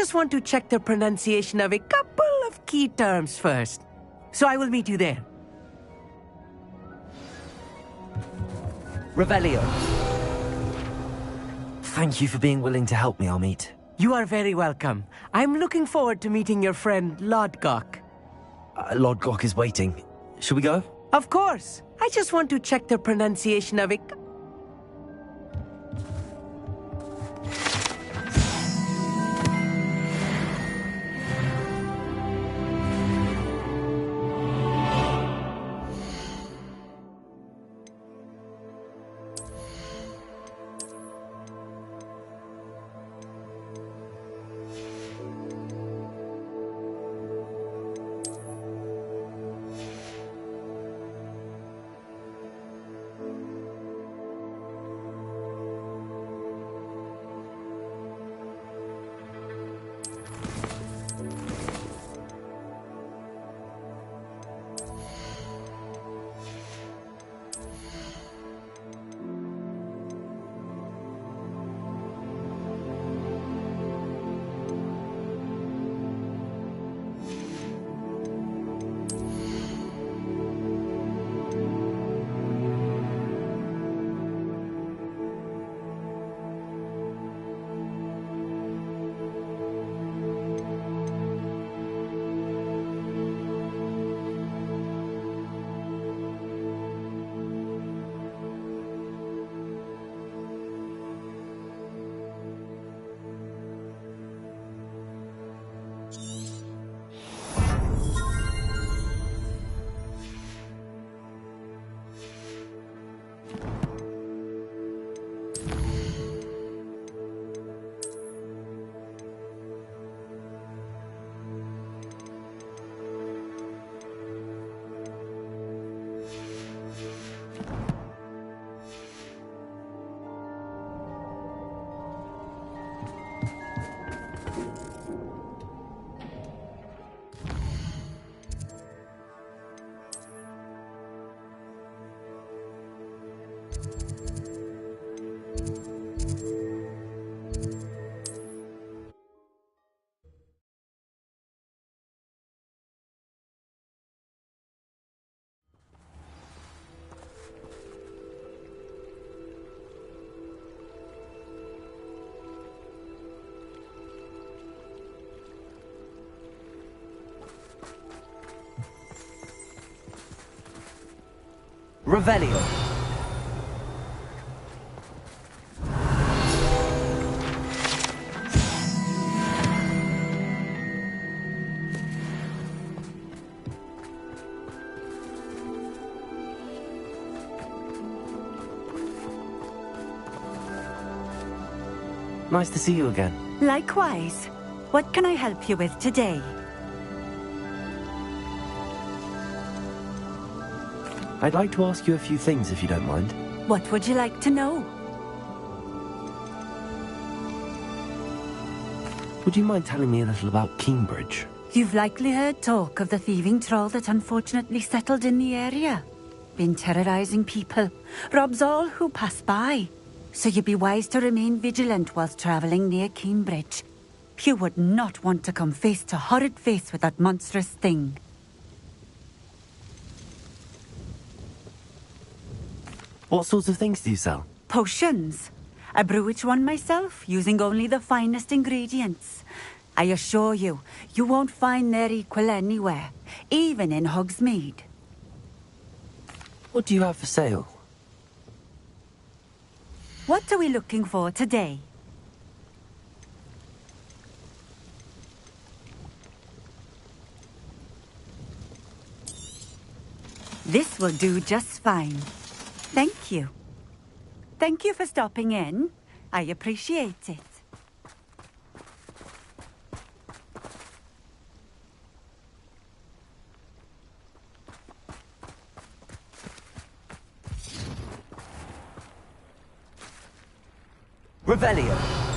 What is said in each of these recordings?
just want to check the pronunciation of a couple of key terms first. So I will meet you there. Revelio. Thank you for being willing to help me, Amit. You are very welcome. I'm looking forward to meeting your friend, Lodgok. Lord Gok is waiting. Shall we go? Of course. I just want to check the pronunciation of a... Revelio. Nice to see you again. Likewise. What can I help you with today? I'd like to ask you a few things, if you don't mind. What would you like to know? Would you mind telling me a little about Cambridge? You've likely heard talk of the thieving troll that unfortunately settled in the area. Been terrorizing people. Robs all who pass by. So you'd be wise to remain vigilant whilst traveling near Cambridge. You would not want to come face to horrid face with that monstrous thing. What sorts of things do you sell? Potions. I brew each one myself, using only the finest ingredients. I assure you, you won't find their equal anywhere, even in Hogsmeade. What do you have for sale? What are we looking for today? This will do just fine. Thank you. Thank you for stopping in. I appreciate it. Revelio.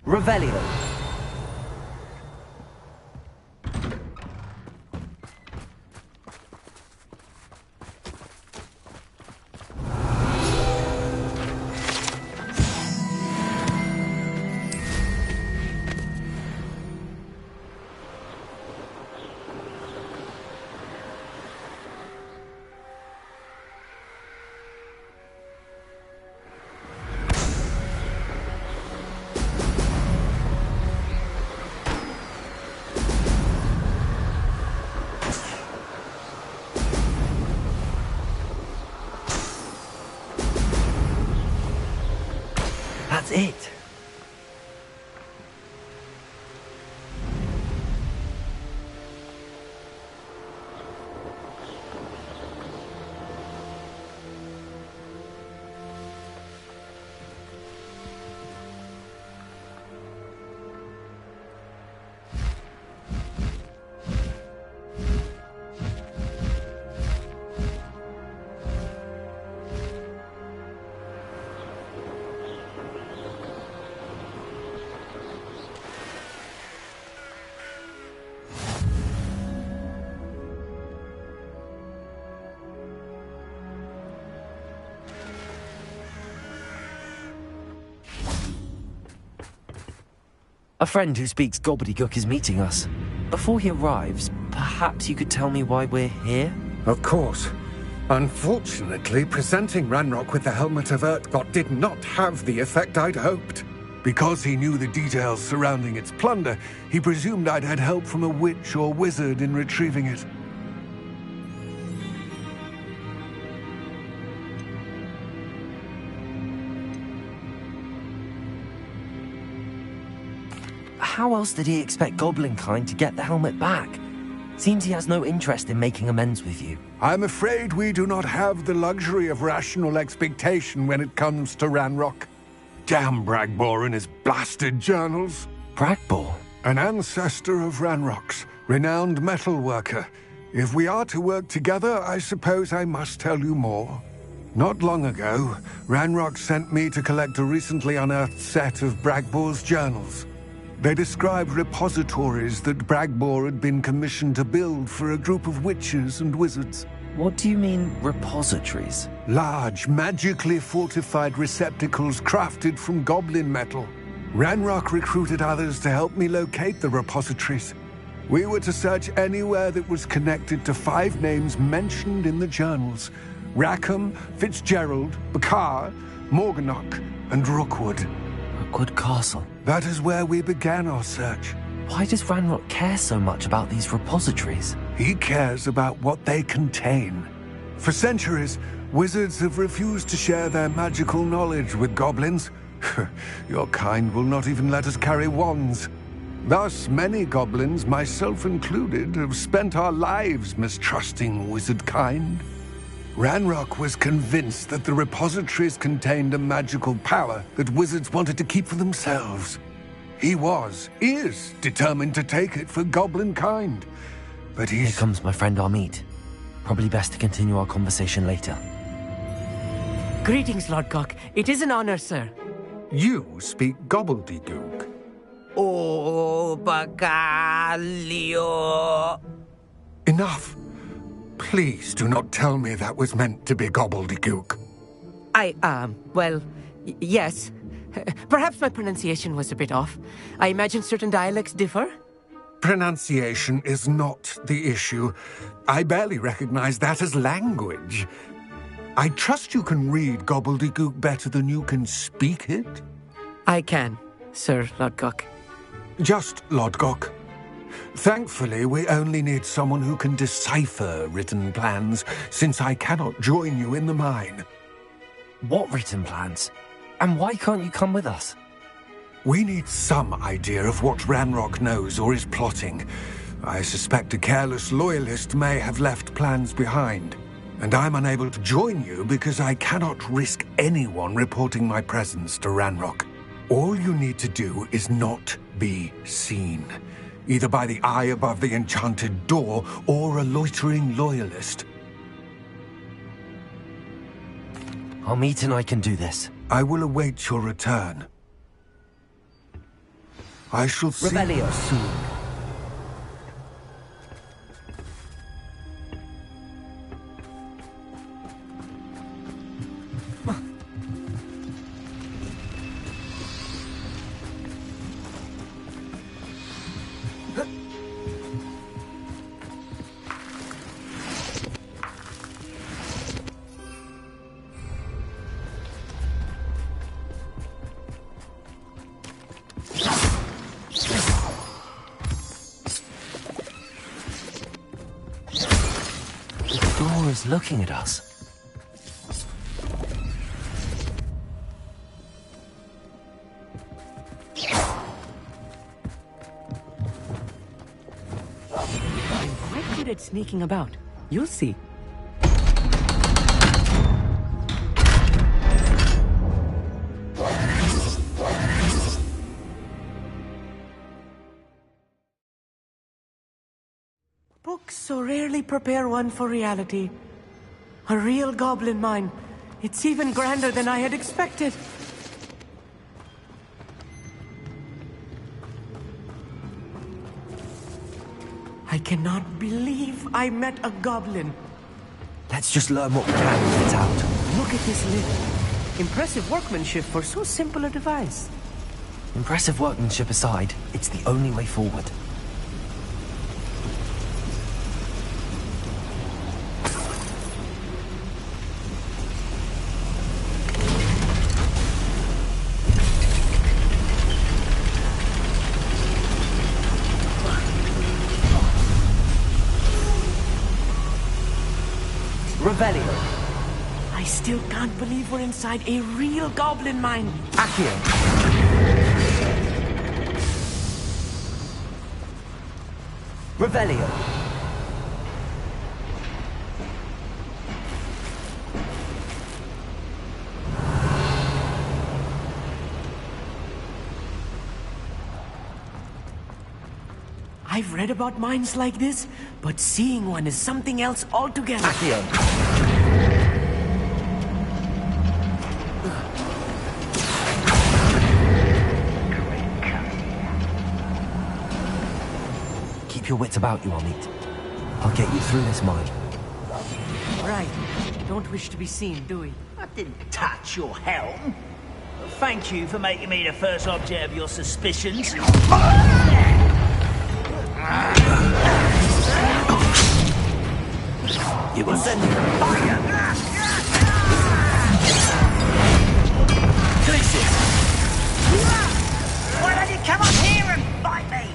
Revelio. That's it. A friend who speaks gobbledygook is meeting us. Before he arrives, perhaps you could tell me why we're here? Of course. Unfortunately, presenting Ranrock with the Helmet of Urtkot did not have the effect I'd hoped. Because he knew the details surrounding its plunder, he presumed I'd had help from a witch or wizard in retrieving it. How else did he expect Goblinkind to get the helmet back? Seems he has no interest in making amends with you. I'm afraid we do not have the luxury of rational expectation when it comes to Ranrock. Damn Bragbor and his blasted journals. Bragbor? An ancestor of Ranrock's, renowned metal worker. If we are to work together, I suppose I must tell you more. Not long ago, Ranrock sent me to collect a recently unearthed set of Bragbor's journals. They described repositories that Bragbor had been commissioned to build for a group of witches and wizards. What do you mean, repositories? Large, magically fortified receptacles crafted from goblin metal. Ranrock recruited others to help me locate the repositories. We were to search anywhere that was connected to 5 names mentioned in the journals: Rackham, Fitzgerald, Bakar, Morganach, and Rookwood. Rookwood Castle. That is where we began our search. Why does Ranrock care so much about these repositories? He cares about what they contain. For centuries, wizards have refused to share their magical knowledge with goblins. Your kind will not even let us carry wands. Thus, many goblins, myself included, have spent our lives mistrusting wizard kind. Ranrock was convinced that the repositories contained a magical power that wizards wanted to keep for themselves. He is determined to take it for goblin kind. But Here comes my friend Amit. Probably best to continue our conversation later. Greetings, Lord Cock. It is an honor, sir. You speak gobbledygook. Oh, Bagalio. Enough. Please do not tell me that was meant to be gobbledygook. Yes. Perhaps my pronunciation was a bit off. I imagine certain dialects differ. Pronunciation is not the issue. I barely recognize that as language. I trust you can read gobbledygook better than you can speak it? I can, Sir Lodgok. Just Lodgok. Thankfully, we only need someone who can decipher written plans, since I cannot join you in the mine. What written plans? And why can't you come with us? We need some idea of what Ranrock knows or is plotting. I suspect a careless loyalist may have left plans behind. And I'm unable to join you because I cannot risk anyone reporting my presence to Ranrock. All you need to do is not be seen, either by the eye above the enchanted door or a loitering loyalist. Amit and I can do this. I will await your return. I shall see Revelio. you soon. Is looking at us. I'm quite good at sneaking about. You'll see. Books so rarely prepare one for reality. A real goblin mine. It's even grander than I had expected. I cannot believe I met a goblin. Let's just learn what we can and get out. Look at this lid. Impressive workmanship for so simple a device. Impressive workmanship aside, it's the only way forward. Revelio. I still can't believe we're inside a real goblin mine. Accio. Revelio. I've read about mines like this, but seeing one is something else altogether. Accio. Keep your wits about you, Amit. I'll get you through this mine. Right. Don't wish to be seen, do we? I didn't touch your helm. Thank you for making me the first object of your suspicions. You will send me fire! Places! Why don't you come up here and fight me?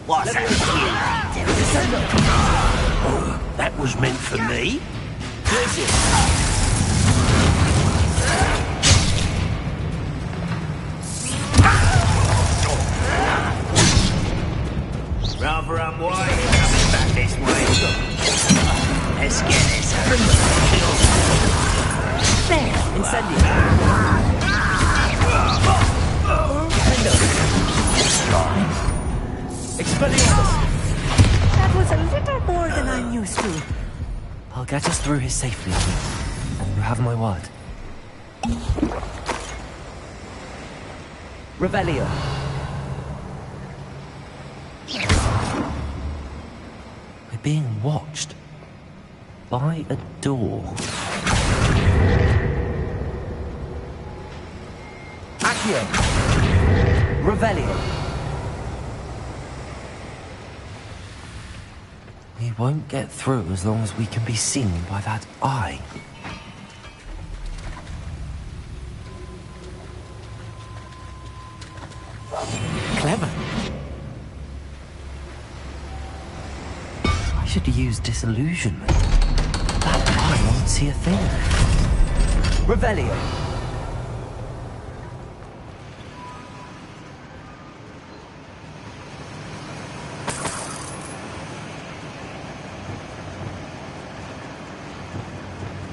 What's that? Oh, that was meant for me. Places! Rather unwise coming back this way. Let's get this over. There, incendio. Expelliarmus! That was a little more than I'm used to. I'll get us through here safely, Amit. You have my word. Revelio. We're being watched. By a door. Accio. Revelio. We won't get through as long as we can be seen by that eye. Clever. I should use disillusionment. That eye won't see a thing. Revelio.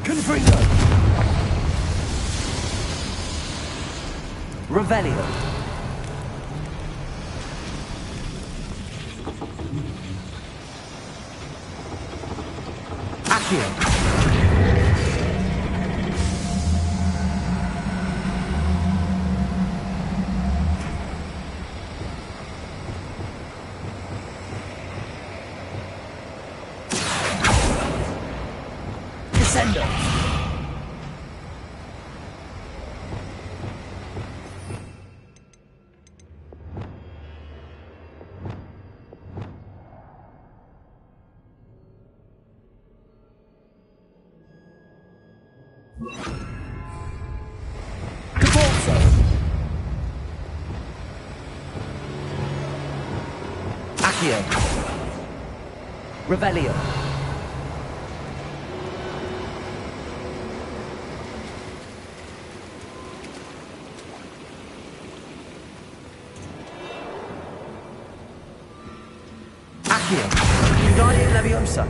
Confringo. Revelio. Accio. Incendio! Accio. Revelio. Accio. Guardian Leviosa.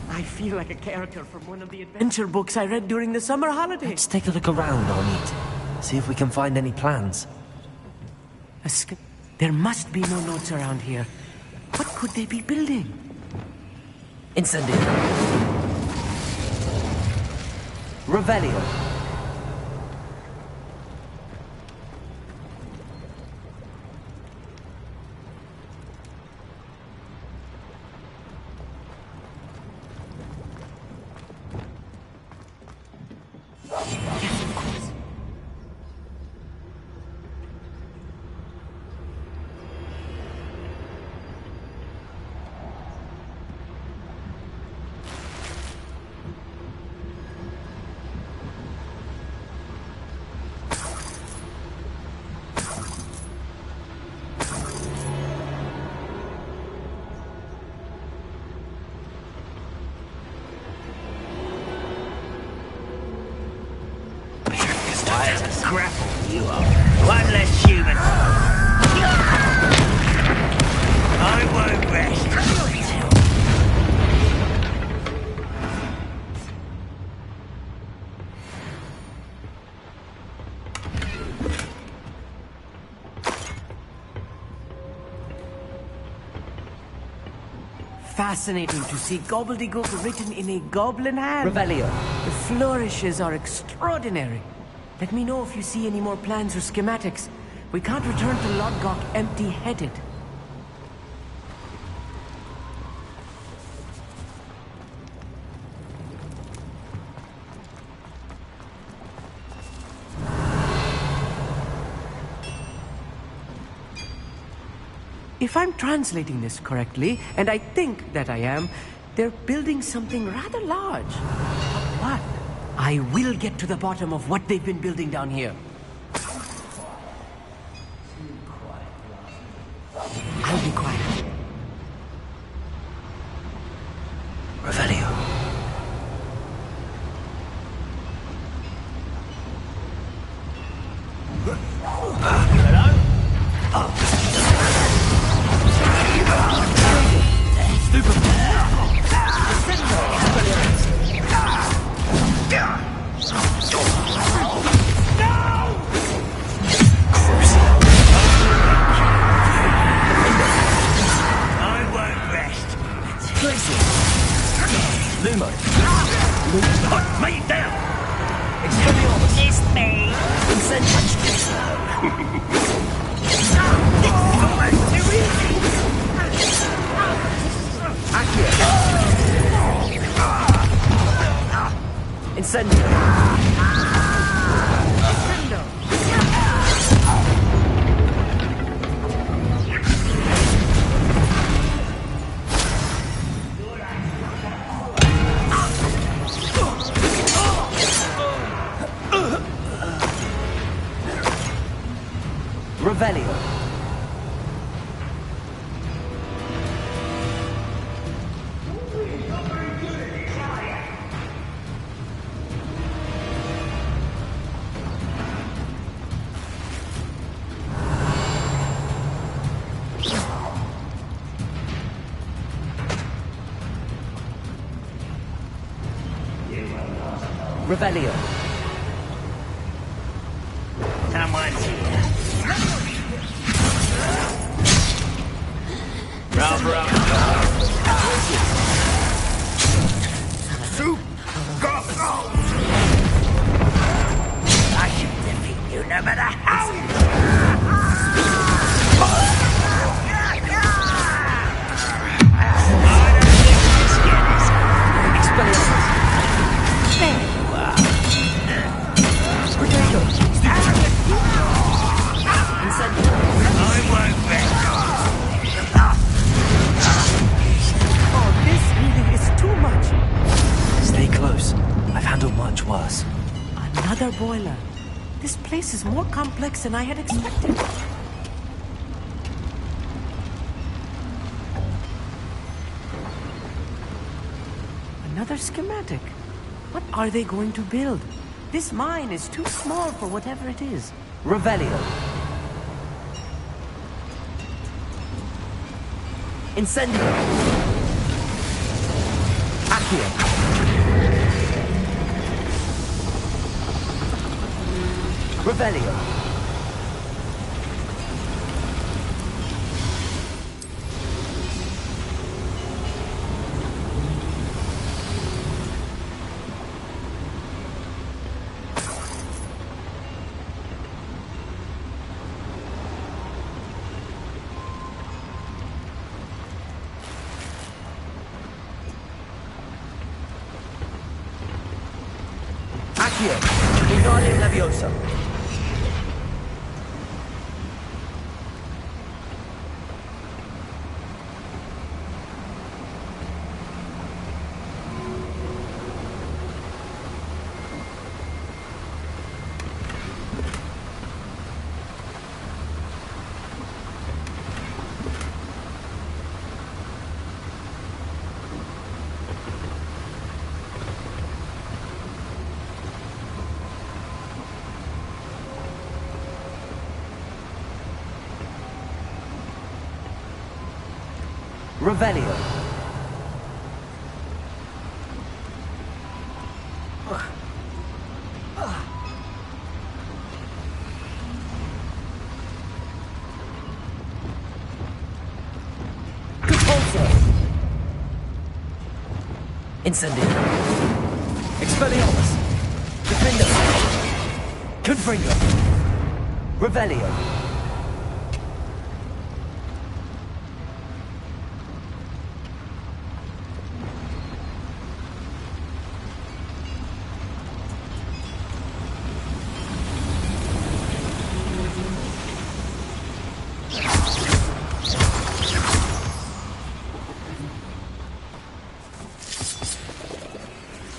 I feel like a character from one of the adventure books I read during the summer holidays. Let's take a look around, Ornit. See if we can find any plans. There must be no notes around here. What could they be building? Incendio. Revelio. Yes, of course. Why, it's a scrapple, you are. One less human. I won't rest. Fascinating to see gobbledygook written in a goblin hand. Revelio. The flourishes are extraordinary. Let me know if you see any more plans or schematics. We can't return to Lodgok empty-headed. If I'm translating this correctly, and I think that I am, they're building something rather large. But what? I will get to the bottom of what they've been building down here. I'll be quiet. Revelio. Lumo. Hot, mate down! Expelliarmus. It's me. Incendio. Incendio. Revelio. Revelio. Someone's here. Ralph, I shall defeat you no matter how you Oh, this really is too much. Stay close. I've handled much worse. Another boiler. This place is more complex than I had expected. Another schematic. What are they going to build? This mine is too small for whatever it is. Revelio. Incendio. Accio. Revelio. Accio. Wingardium Leviosa. Revelio. Compulso. Incendio. Expelliarmus. Defender. Confringo. Revelio.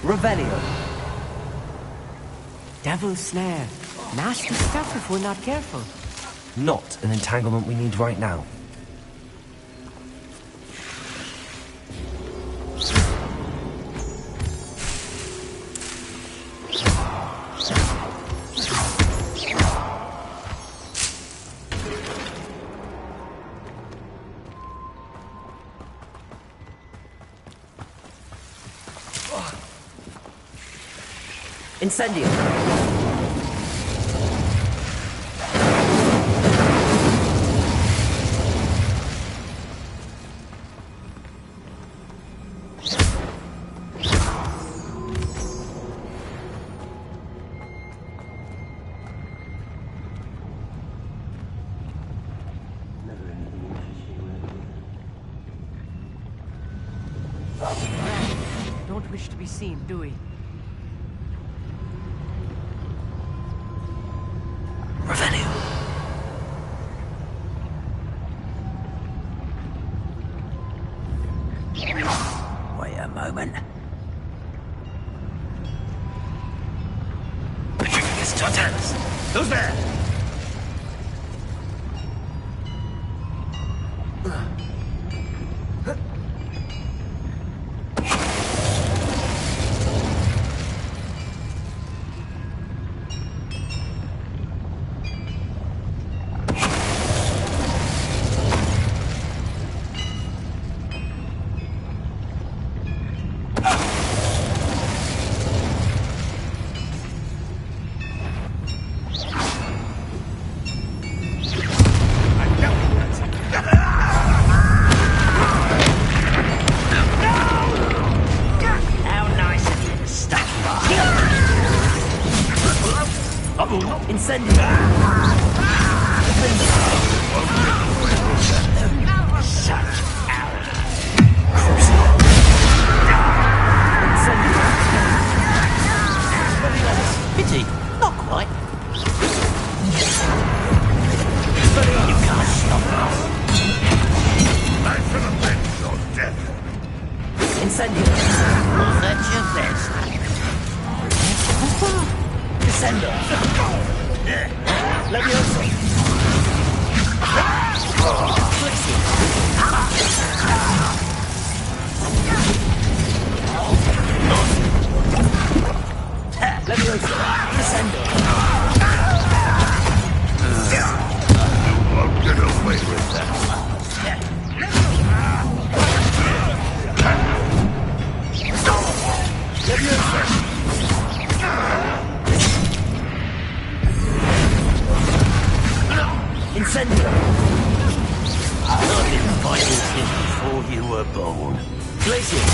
Revelio. Devil's snare. Nasty stuff if we're not careful. Not an entanglement we need right now. Incendio. Don't wish to be seen, do we? Revelio. Wait a moment. Patricius Tartanus. Who's there? Incendio! Such arrogance. Pity, not quite. You can't stop us. I shall avenge your death. Incendio! That's your best. Descendo! Levioso! Levioso! Descendo! You won't get away with that. Incendio! I've been fighting since before you were born. Glacier!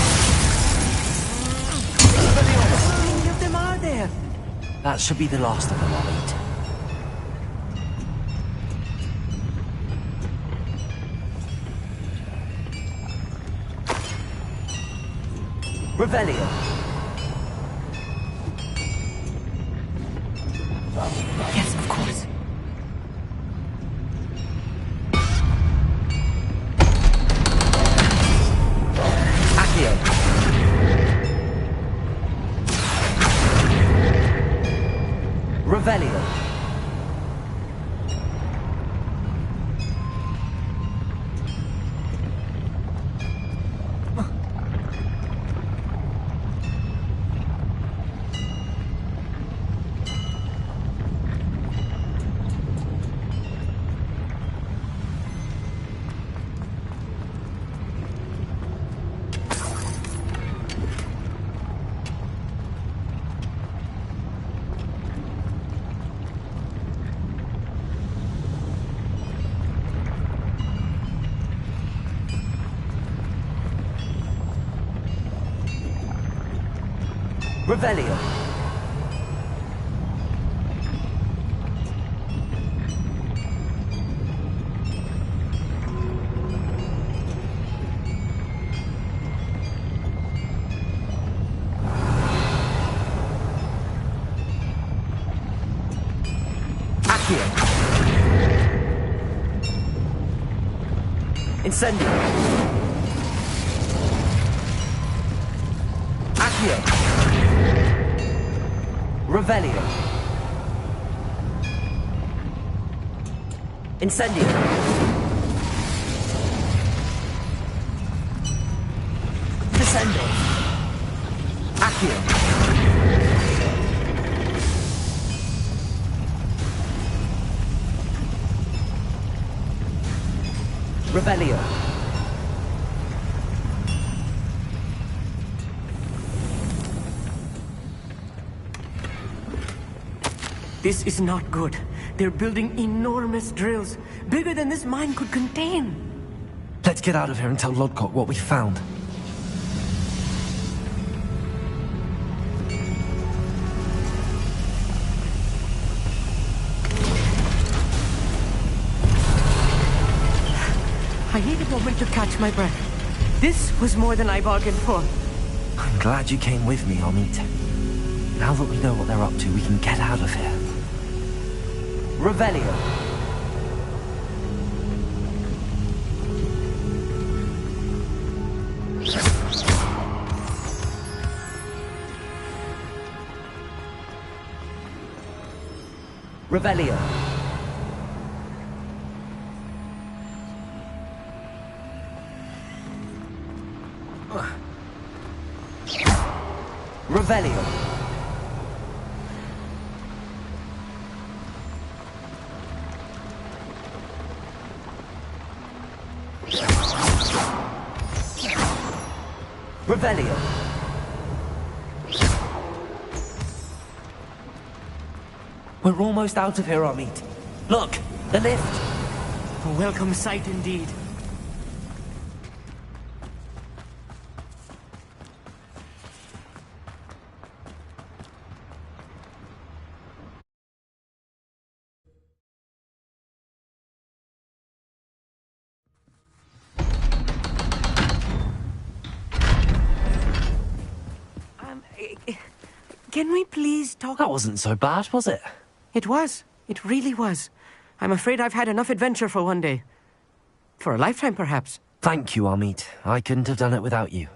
How many of them are there? That should be the last of them, I'll eat. Revelio! Yes, of course. Accio! Revelio! Revelio! Accio! Incendio! Accio! Revelio! Incendio! Descendo! Accio! Revelio! This is not good. They're building enormous drills, bigger than this mine could contain. Let's get out of here and tell Lodgott what we found. I need a moment to catch my breath. This was more than I bargained for. I'm glad you came with me, Amit. Now that we know what they're up to, we can get out of here. Revelio! Revelio! Revelio! Revelio! We're almost out of here, Amit. Look, the lift! A welcome sight indeed. Can we please talk? That wasn't so bad, was it? It was. It really was. I'm afraid I've had enough adventure for one day. For a lifetime, perhaps. Thank you, Amit. I couldn't have done it without you.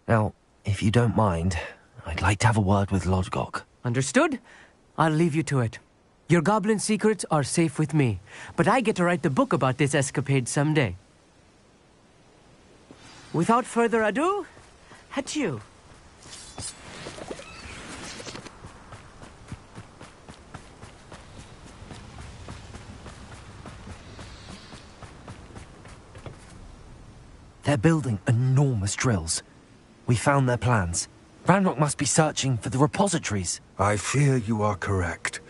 Now, if you don't mind, I'd like to have a word with Lodgok. Understood? I'll leave you to it. Your goblin secrets are safe with me, but I get to write the book about this escapade someday. Without further ado, adieu. They're building enormous drills. We found their plans. Ranrock must be searching for the repositories. I fear you are correct.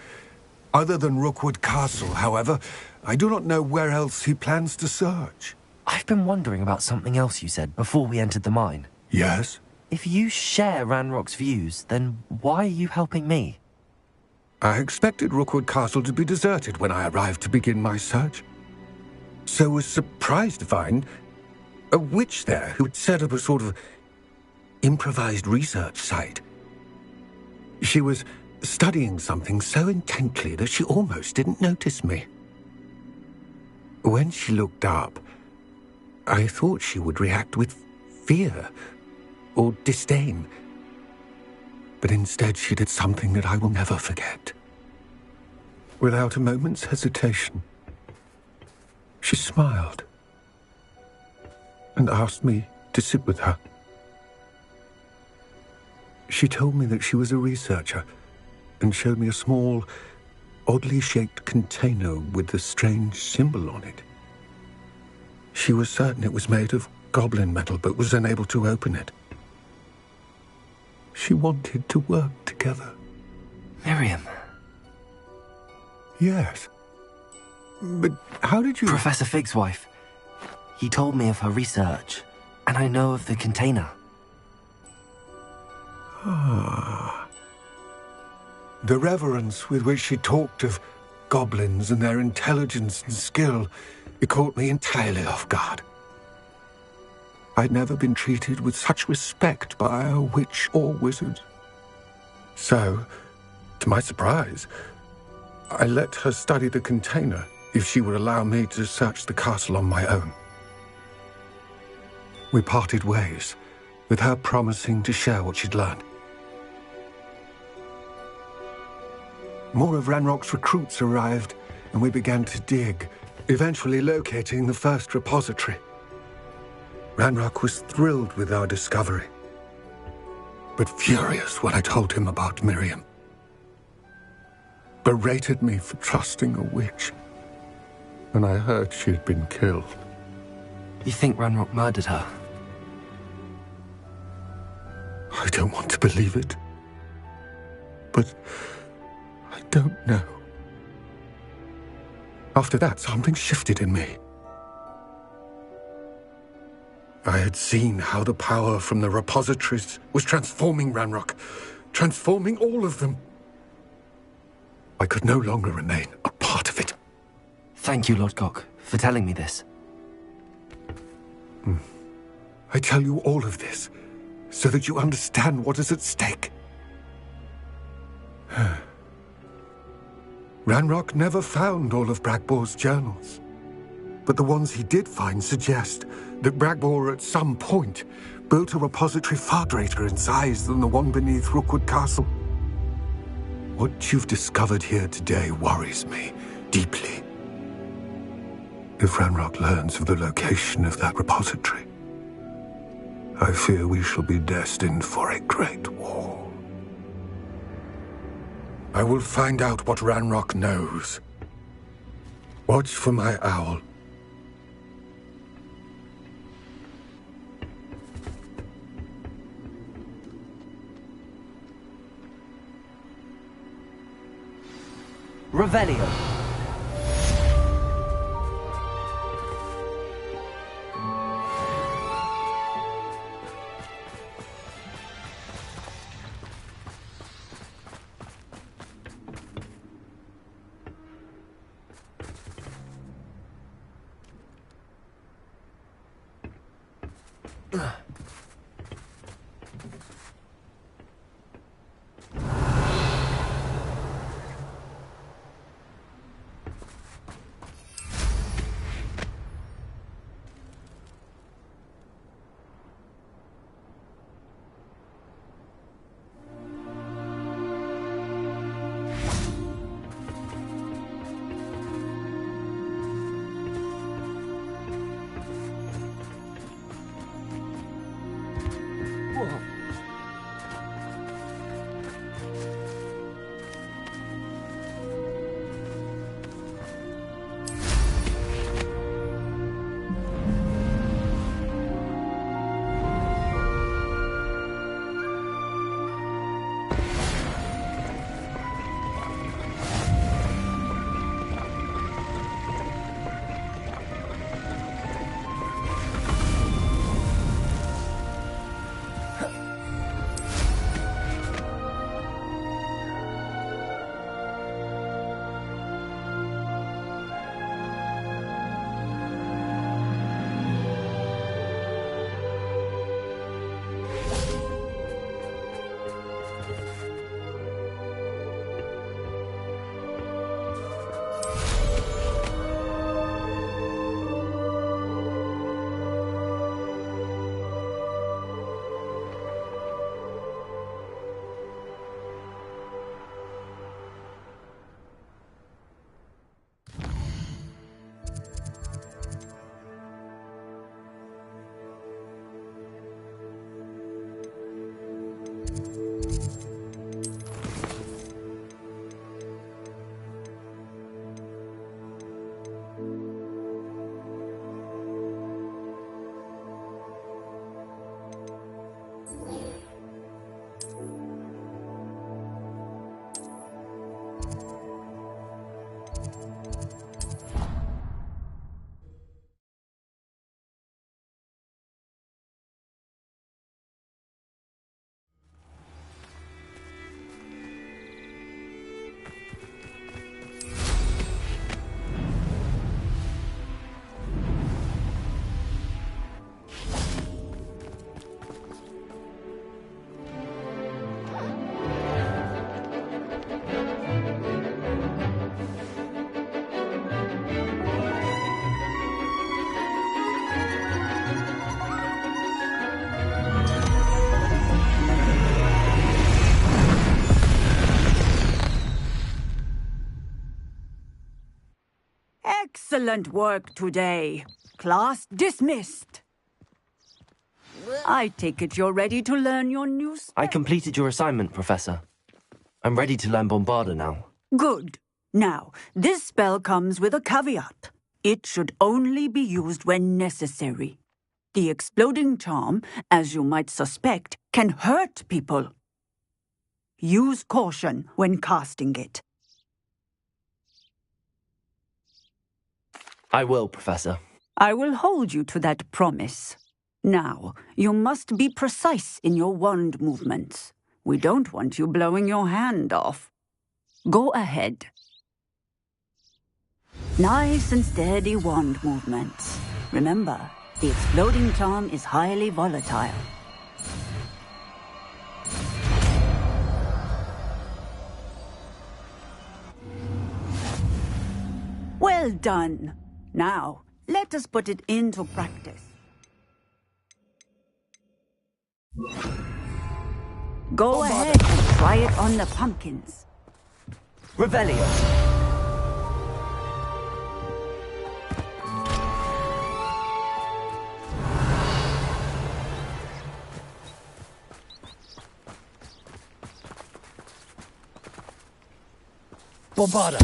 Other than Rookwood Castle, however, I do not know where else he plans to search. I've been wondering about something else you said before we entered the mine. Yes? If you share Ranrock's views, then why are you helping me? I expected Rookwood Castle to be deserted when I arrived to begin my search. So was surprised to find a witch there who had set up a sort of improvised research site. She was studying something so intently that she almost didn't notice me. When she looked up, I thought she would react with fear or disdain. But instead she did something that I will never forget. Without a moment's hesitation, she smiled and asked me to sit with her. She told me that she was a researcher and showed me a small, oddly shaped container with a strange symbol on it. She was certain it was made of goblin metal, but was unable to open it. She wanted to work together. Miriam. Yes. But how did you... Professor Fig's wife. He told me of her research, and I know of the container. Ah. The reverence with which she talked of goblins and their intelligence and skill, it caught me entirely off guard. I'd never been treated with such respect by a witch or wizard. So, to my surprise, I let her study the container if she would allow me to search the castle on my own. We parted ways, with her promising to share what she'd learned. More of Ranrock's recruits arrived, and we began to dig, eventually locating the first repository. Ranrock was thrilled with our discovery, but furious when I told him about Miriam. Berated me for trusting a witch, and I heard she'd been killed. You think Ranrock murdered her? I don't want to believe it, but I don't know. After that, something shifted in me. I had seen how the power from the repositories was transforming Ranrock, transforming all of them. I could no longer remain a part of it. Thank you, Lodgok, for telling me this. I tell you all of this so that you understand what is at stake. Ranrock never found all of Bragbor's journals, but the ones he did find suggest that Bragbor at some point built a repository far greater in size than the one beneath Rookwood Castle. What you've discovered here today worries me deeply. If Ranrock learns of the location of that repository, I fear we shall be destined for a great war. I will find out what Ranrock knows. Watch for my owl. Revelio. Excellent work today. Class dismissed. I take it you're ready to learn your new spell. I completed your assignment, Professor. I'm ready to learn Bombarda now. Good. Now, this spell comes with a caveat. It should only be used when necessary. The exploding charm, as you might suspect, can hurt people. Use caution when casting it. I will, Professor. I will hold you to that promise. Now, you must be precise in your wand movements. We don't want you blowing your hand off. Go ahead. Nice and steady wand movements. Remember, the exploding charm is highly volatile. Well done. Now, let us put it into practice. Go ahead and try it on the pumpkins. Revelio. Bombarda.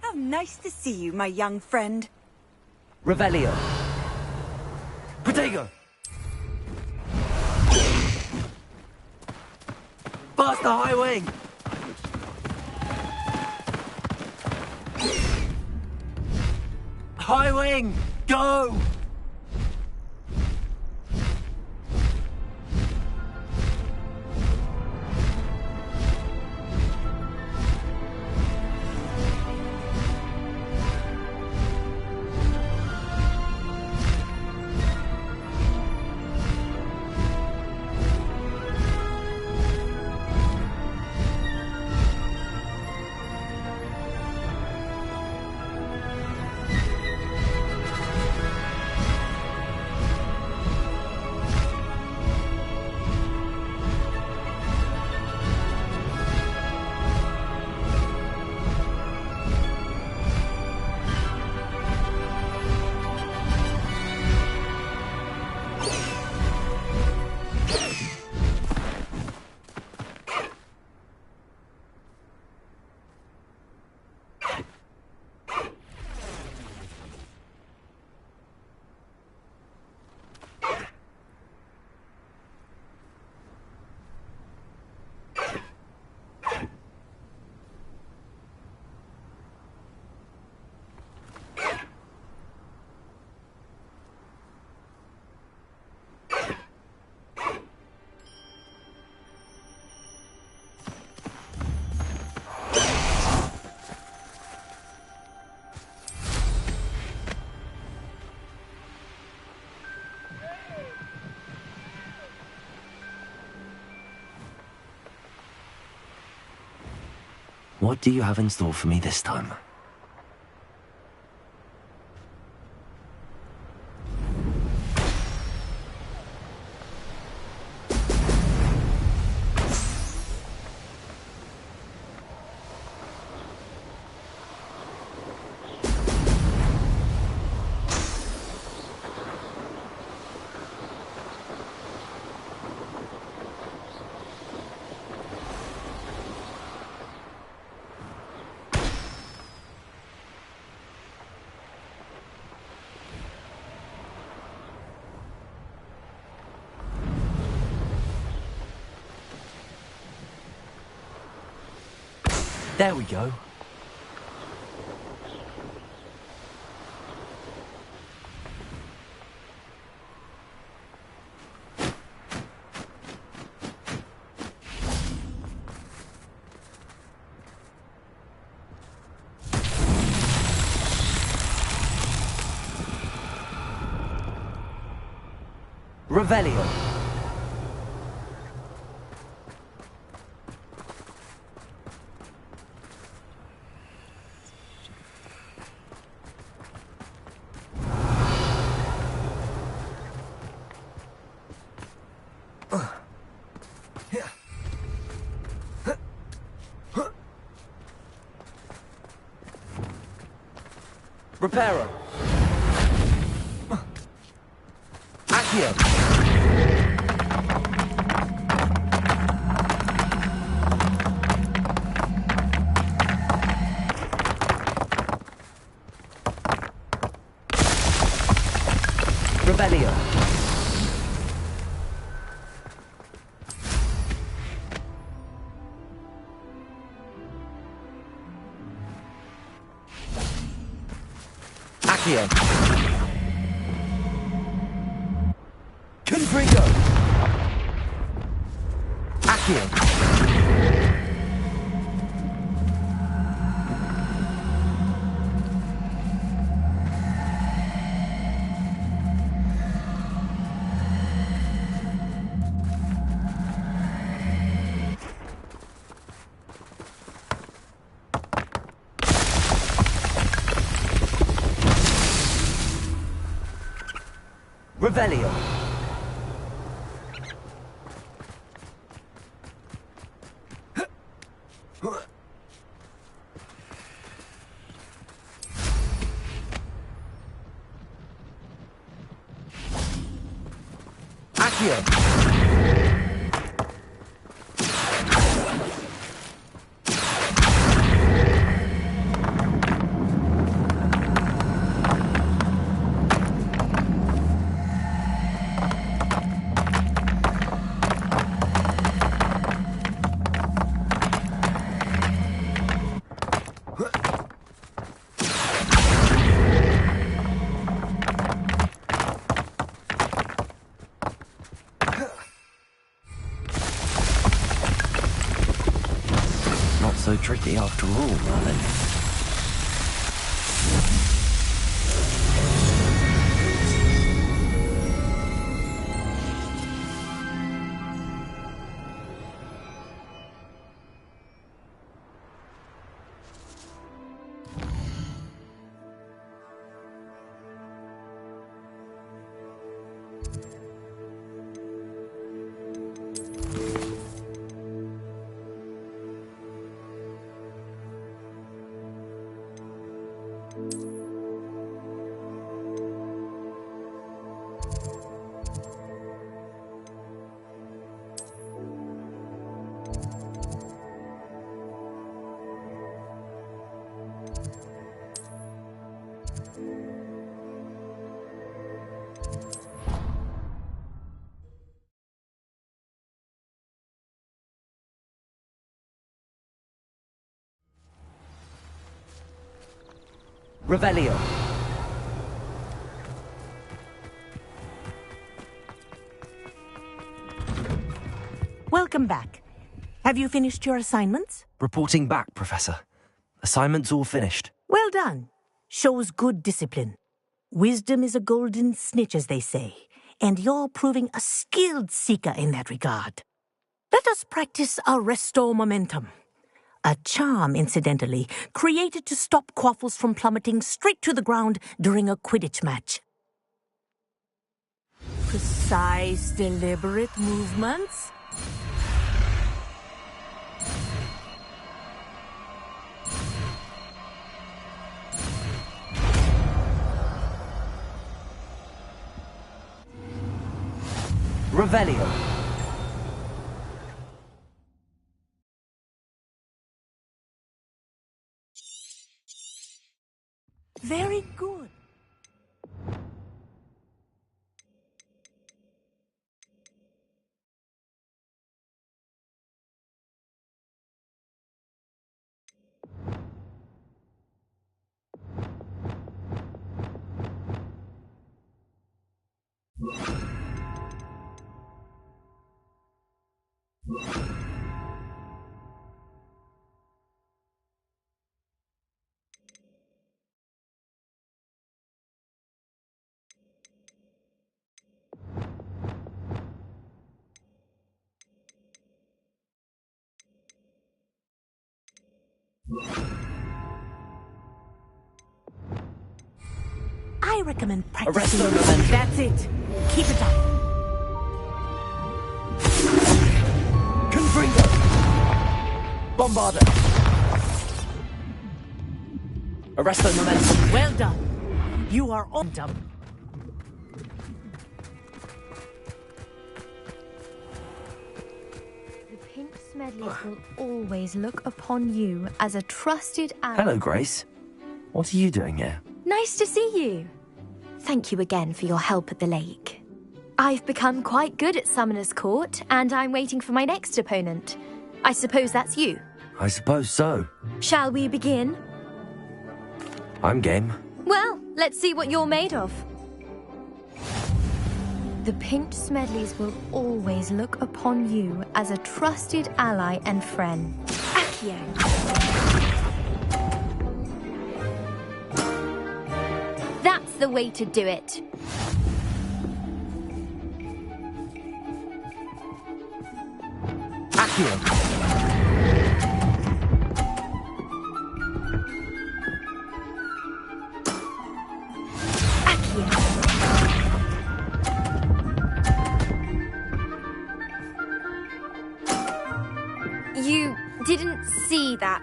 How nice to see you, my young friend. Revelio. Protego. Faster, high wing. High wing, go! What do you have in store for me this time? There we go. Revelio. Reparo. Accio. Rebellion. Accio. Confringo. Accio. Revelio. Accio. Not so tricky after all, Merlin. Revelio. Welcome back. Have you finished your assignments? Reporting back, Professor. Assignment's all finished. Well done. Shows good discipline. Wisdom is a golden snitch, as they say, and you're proving a skilled seeker in that regard. Let us practice our restore momentum. A charm, incidentally, created to stop quaffles from plummeting straight to the ground during a Quidditch match. Precise, deliberate movements. Revelio. Very good. I recommend Arrest practicing. the momentum. That's it. Keep it up. Confringo! Bombarder! Arrest the momentum. Well done. You are on dumb. The Pink Smedleys will always look upon you as a trusted ally. Hello, Grace. What are you doing here? Nice to see you. Thank you again for your help at the lake. I've become quite good at Summoner's Court, and I'm waiting for my next opponent. I suppose that's you. I suppose so. Shall we begin? I'm game. Well, let's see what you're made of. The Pink Smedleys will always look upon you as a trusted ally and friend. Accio. That's the way to do it. Accio! Accio. You didn't see that.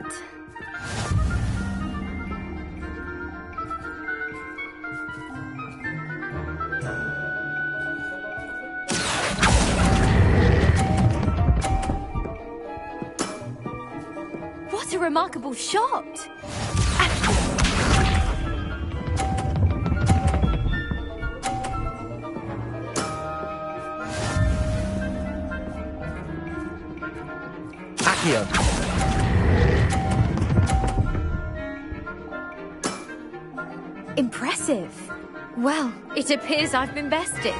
What a remarkable shot! Accio! Impressive. Well, it appears I've been bested.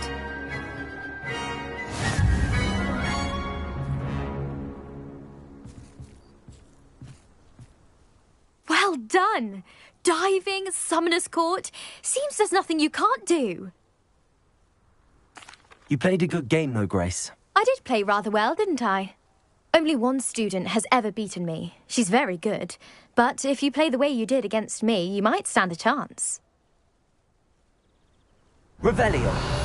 Well done! Diving, Summoner's Court. Seems there's nothing you can't do. You played a good game, though, Grace. I did play rather well, didn't I? Only one student has ever beaten me. She's very good. But if you play the way you did against me, you might stand a chance. Revelio!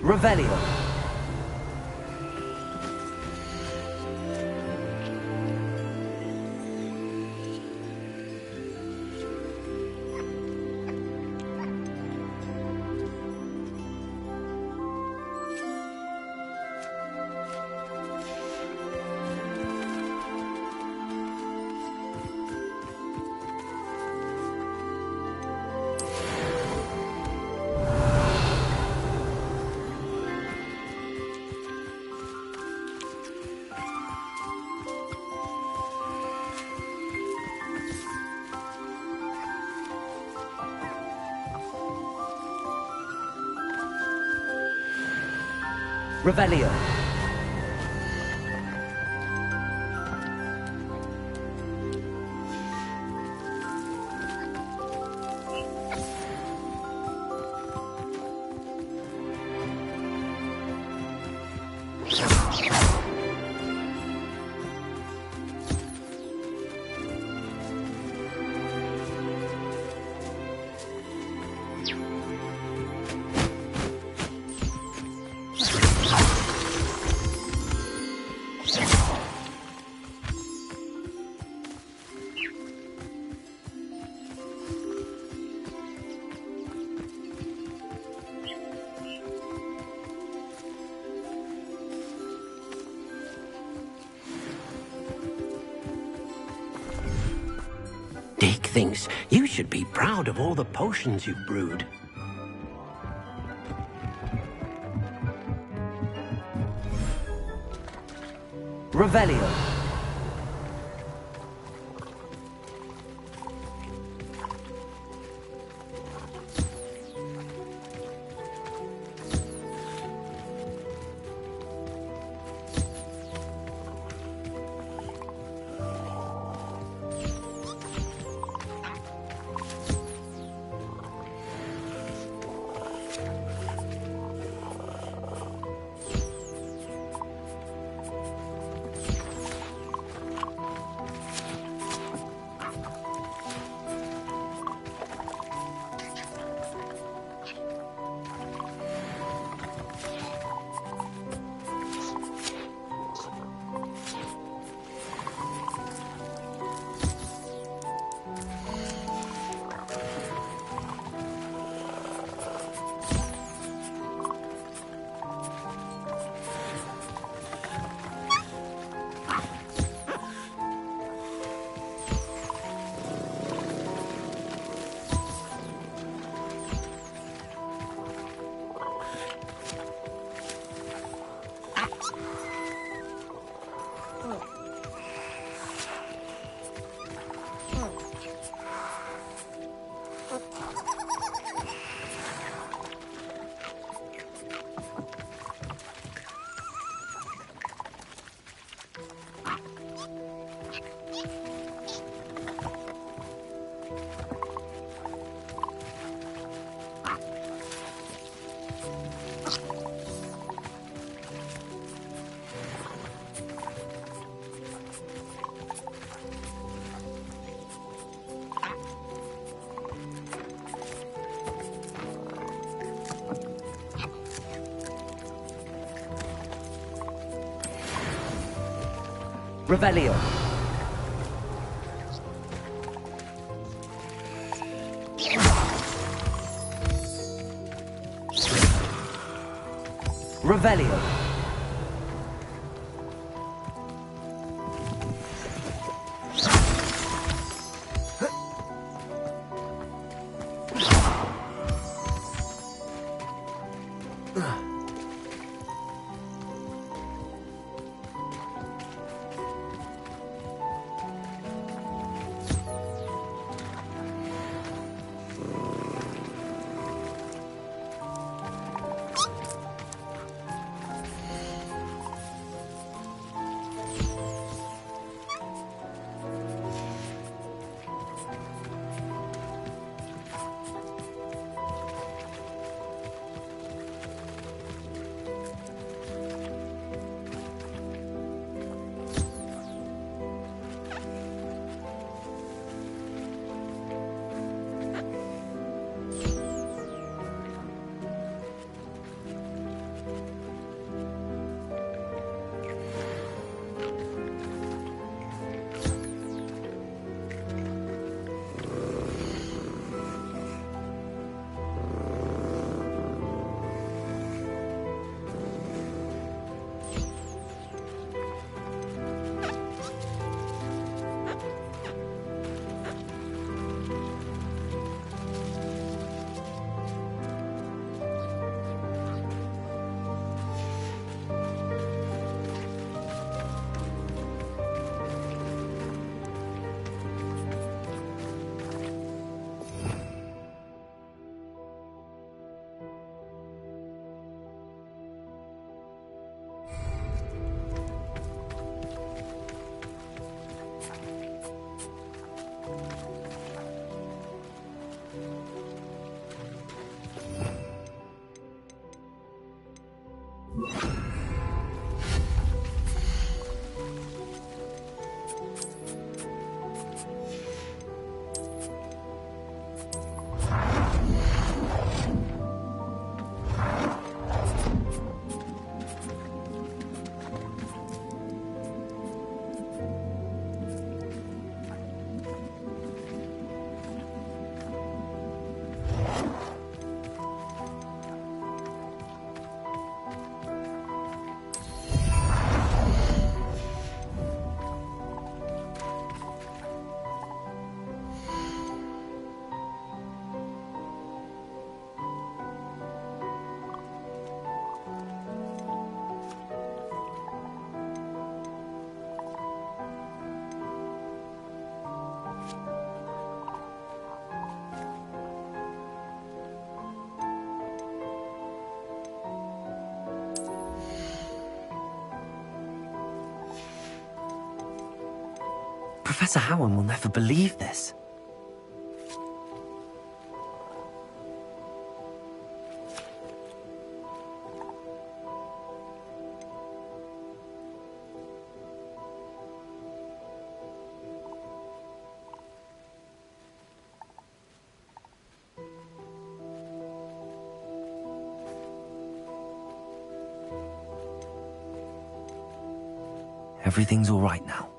Revelio. Revelio. Dick thinks you should be proud of all the potions you've brewed. Revelio. Revelio. Revelio. Professor Howard will never believe this. Everything's all right now.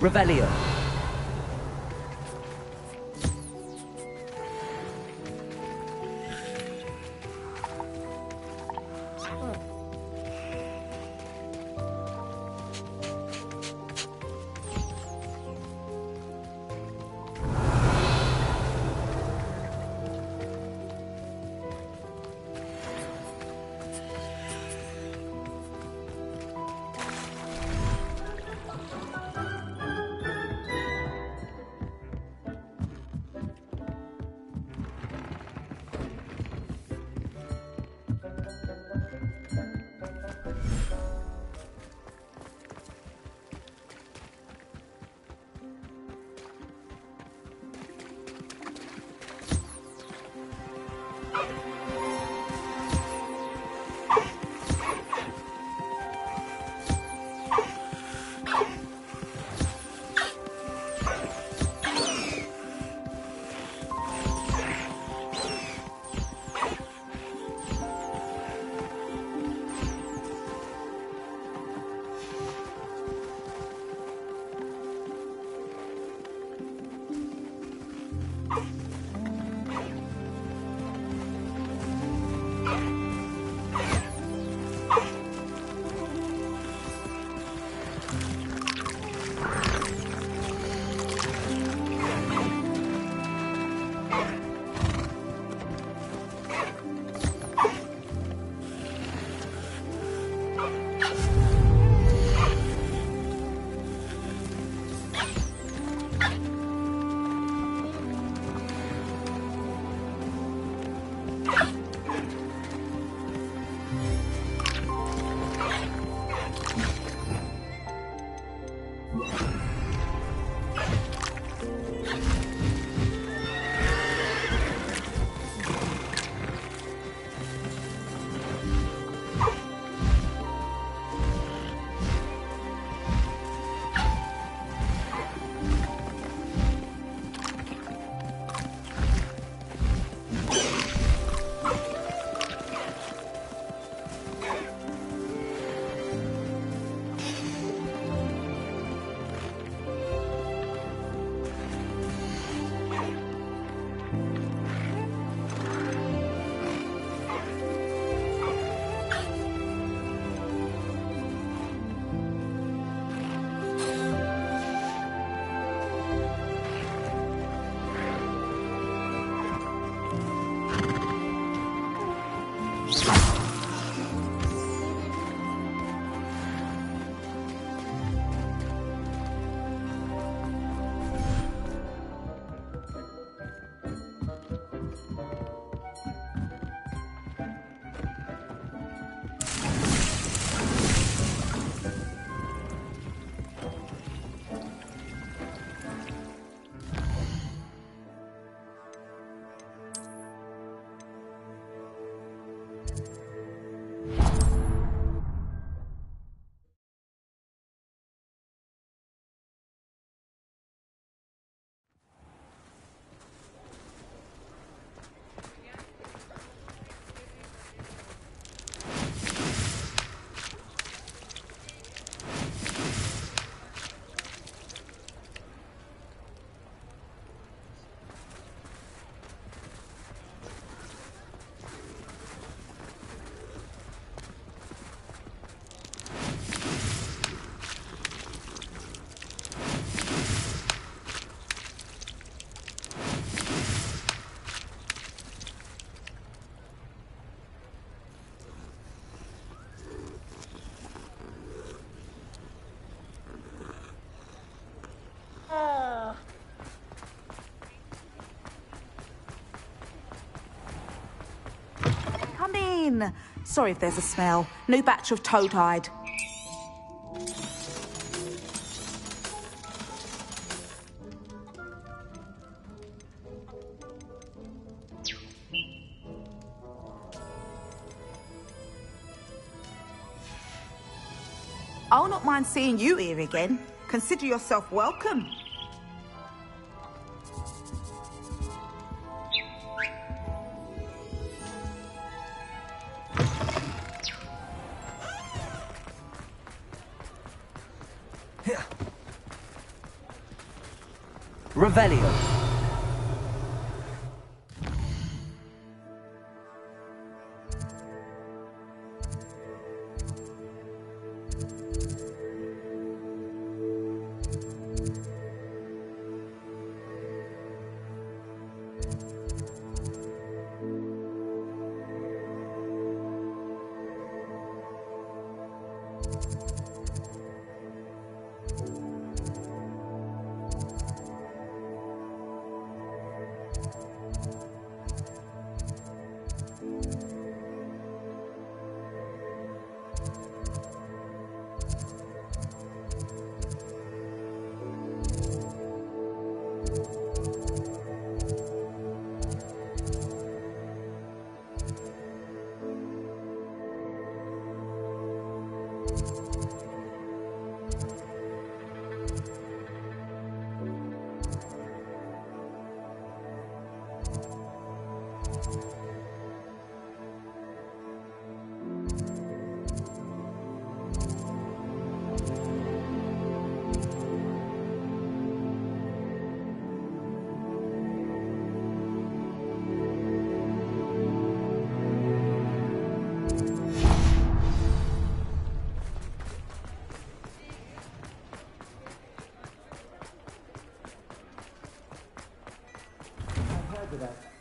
Revelio. fine. Sorry if there's a smell. New batch of toad-hide. I'll not mind seeing you here again. Consider yourself welcome. Revelio.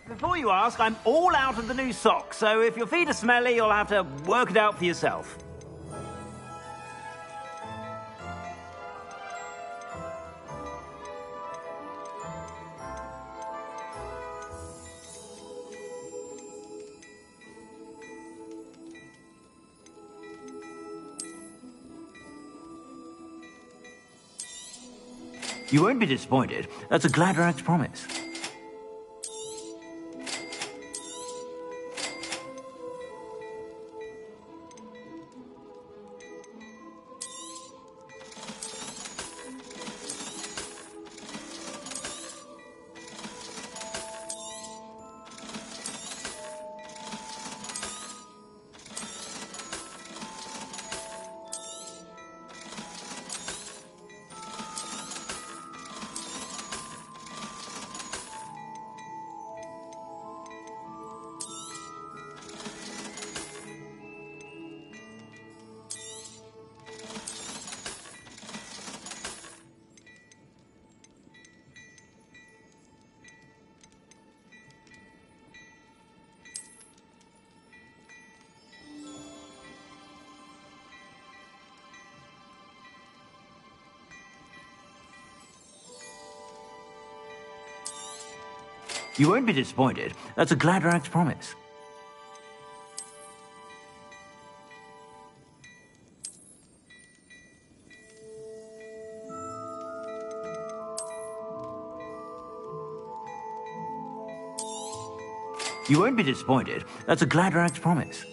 Before you ask, I'm all out of the new socks, so if your feet are smelly, you'll have to work it out for yourself. You won't be disappointed. That's a Gladrax promise. You won't be disappointed. That's a Gladrax promise. You won't be disappointed. That's a Gladrax promise.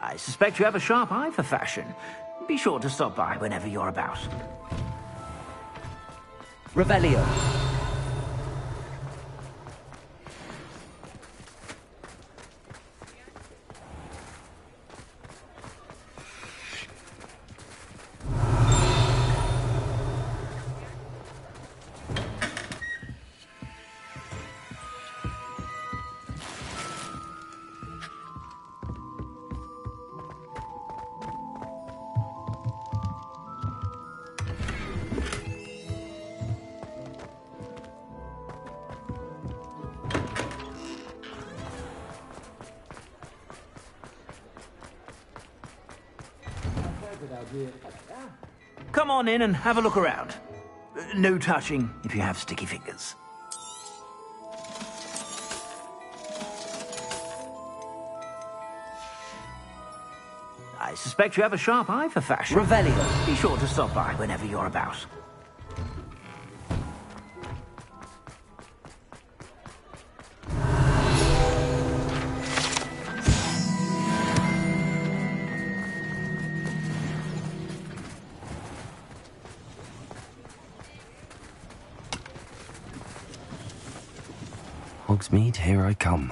I suspect you have a sharp eye for fashion. Be sure to stop by whenever you're about. Revelio. Come on in and have a look around. No touching if you have sticky fingers. I suspect you have a sharp eye for fashion. Revelio. Be sure to stop by whenever you're about. Hogsmeade, here I come.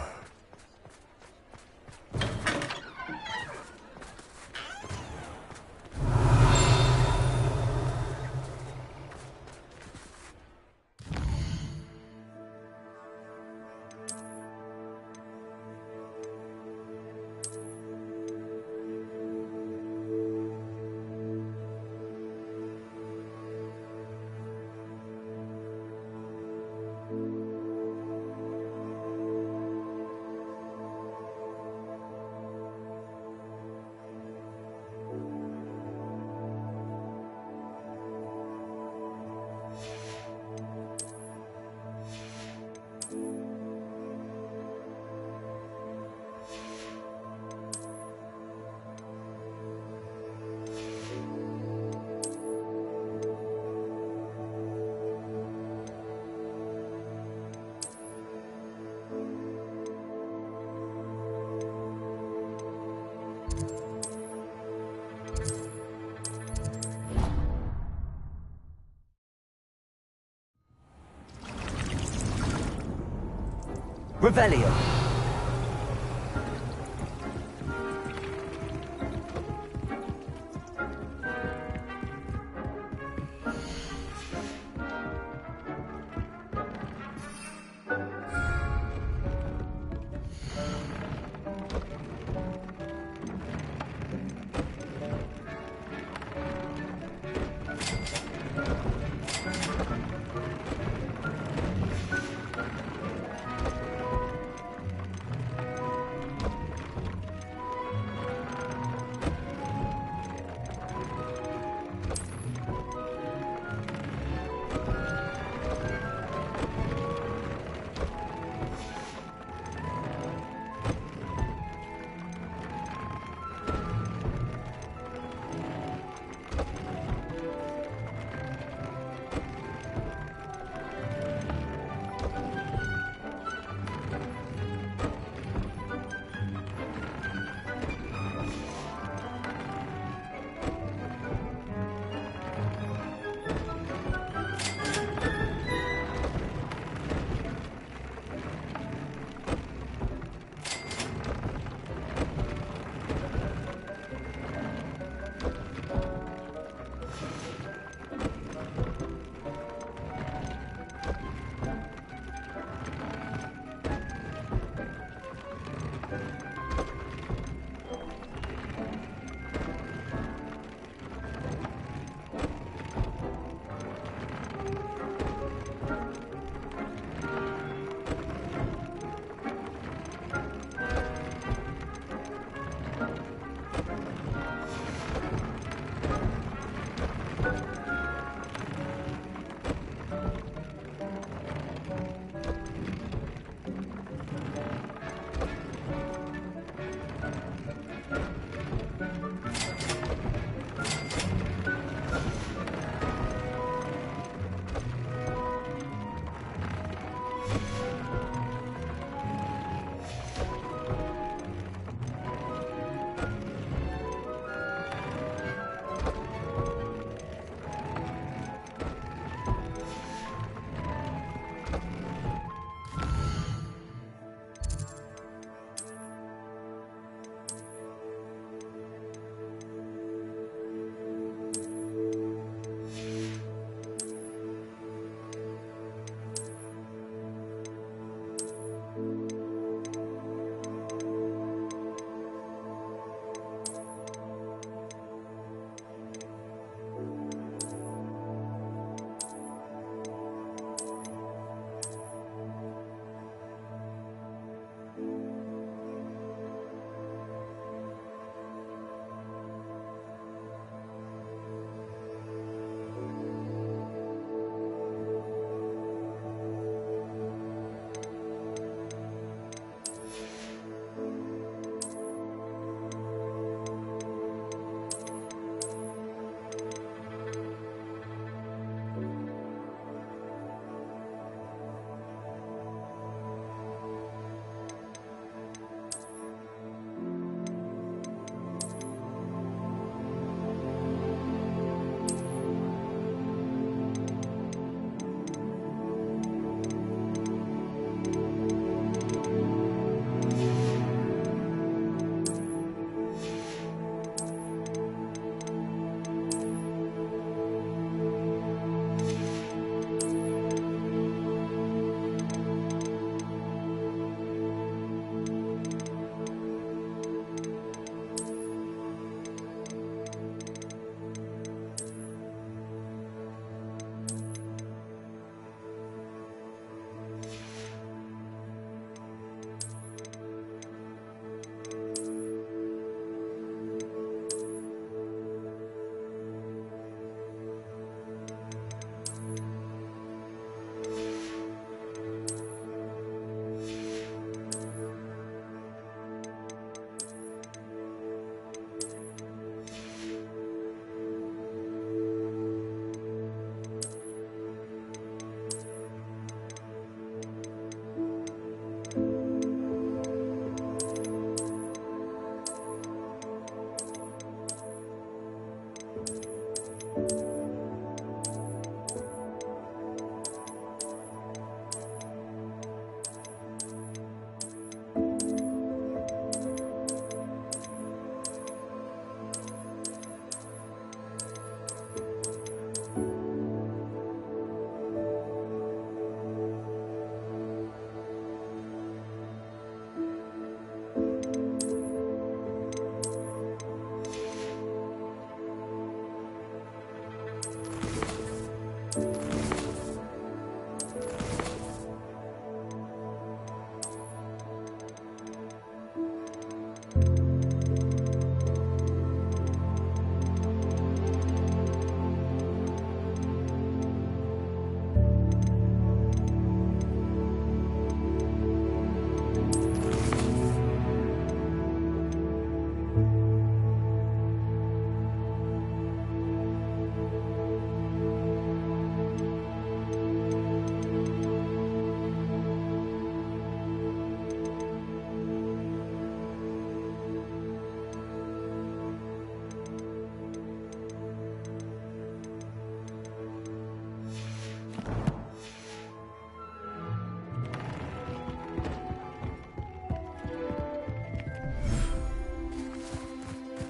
Revelio.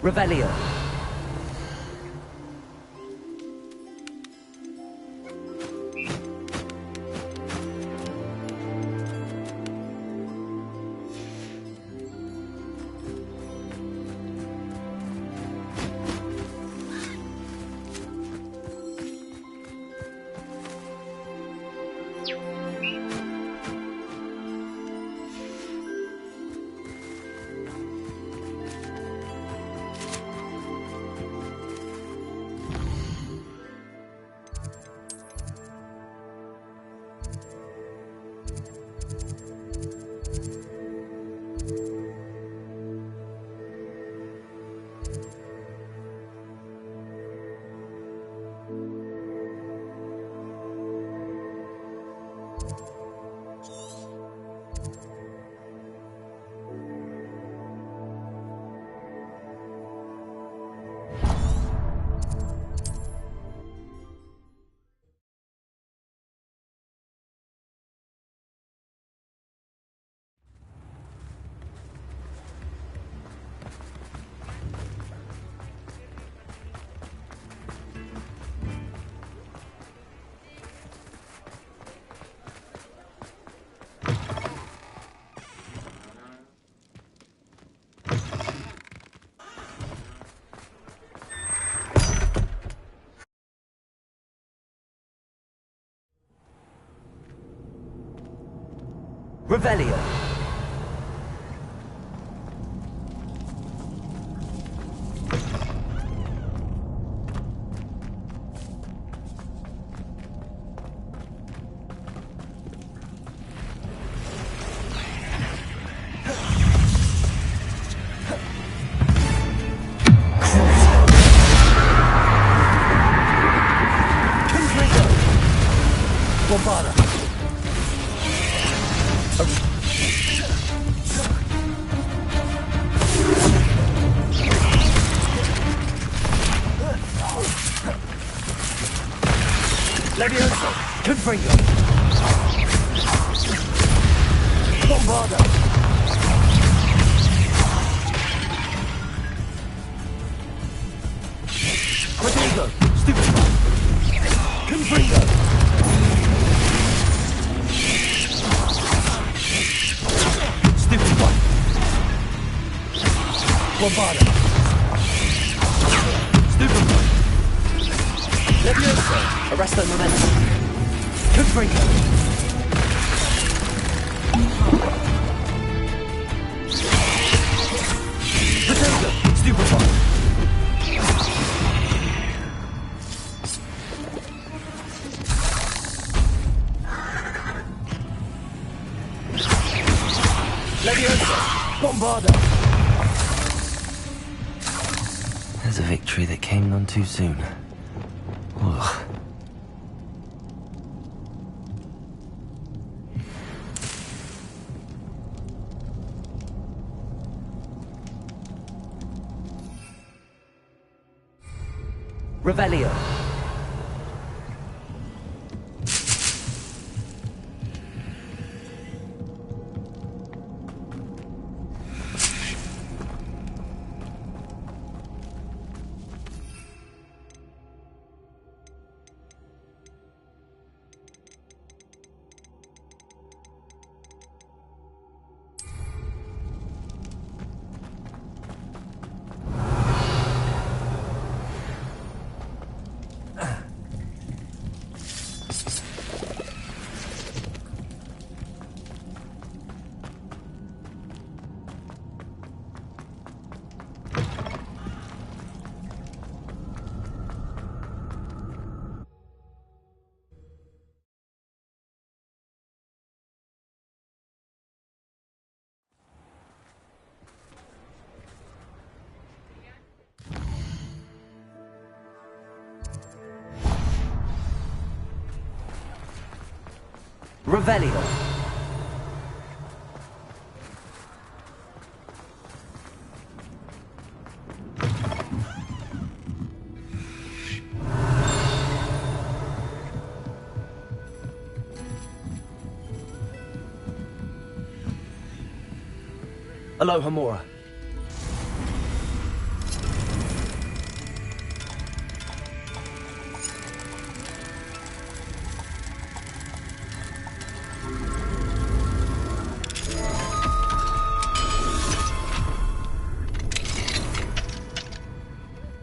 Revelio. Revelio. Bombarda. Levioso. Confringo. Bombarda. Prodigo. Stupefy. Confringo. Stupefy. Bombarda. Stupefy. Levioso. Arresto momentum. Confringo. Prodigo. Stupefy. Levioso. Bombarda. There's a victory that came none too soon. Ugh. Revelio. Revelio. Aloha Mora.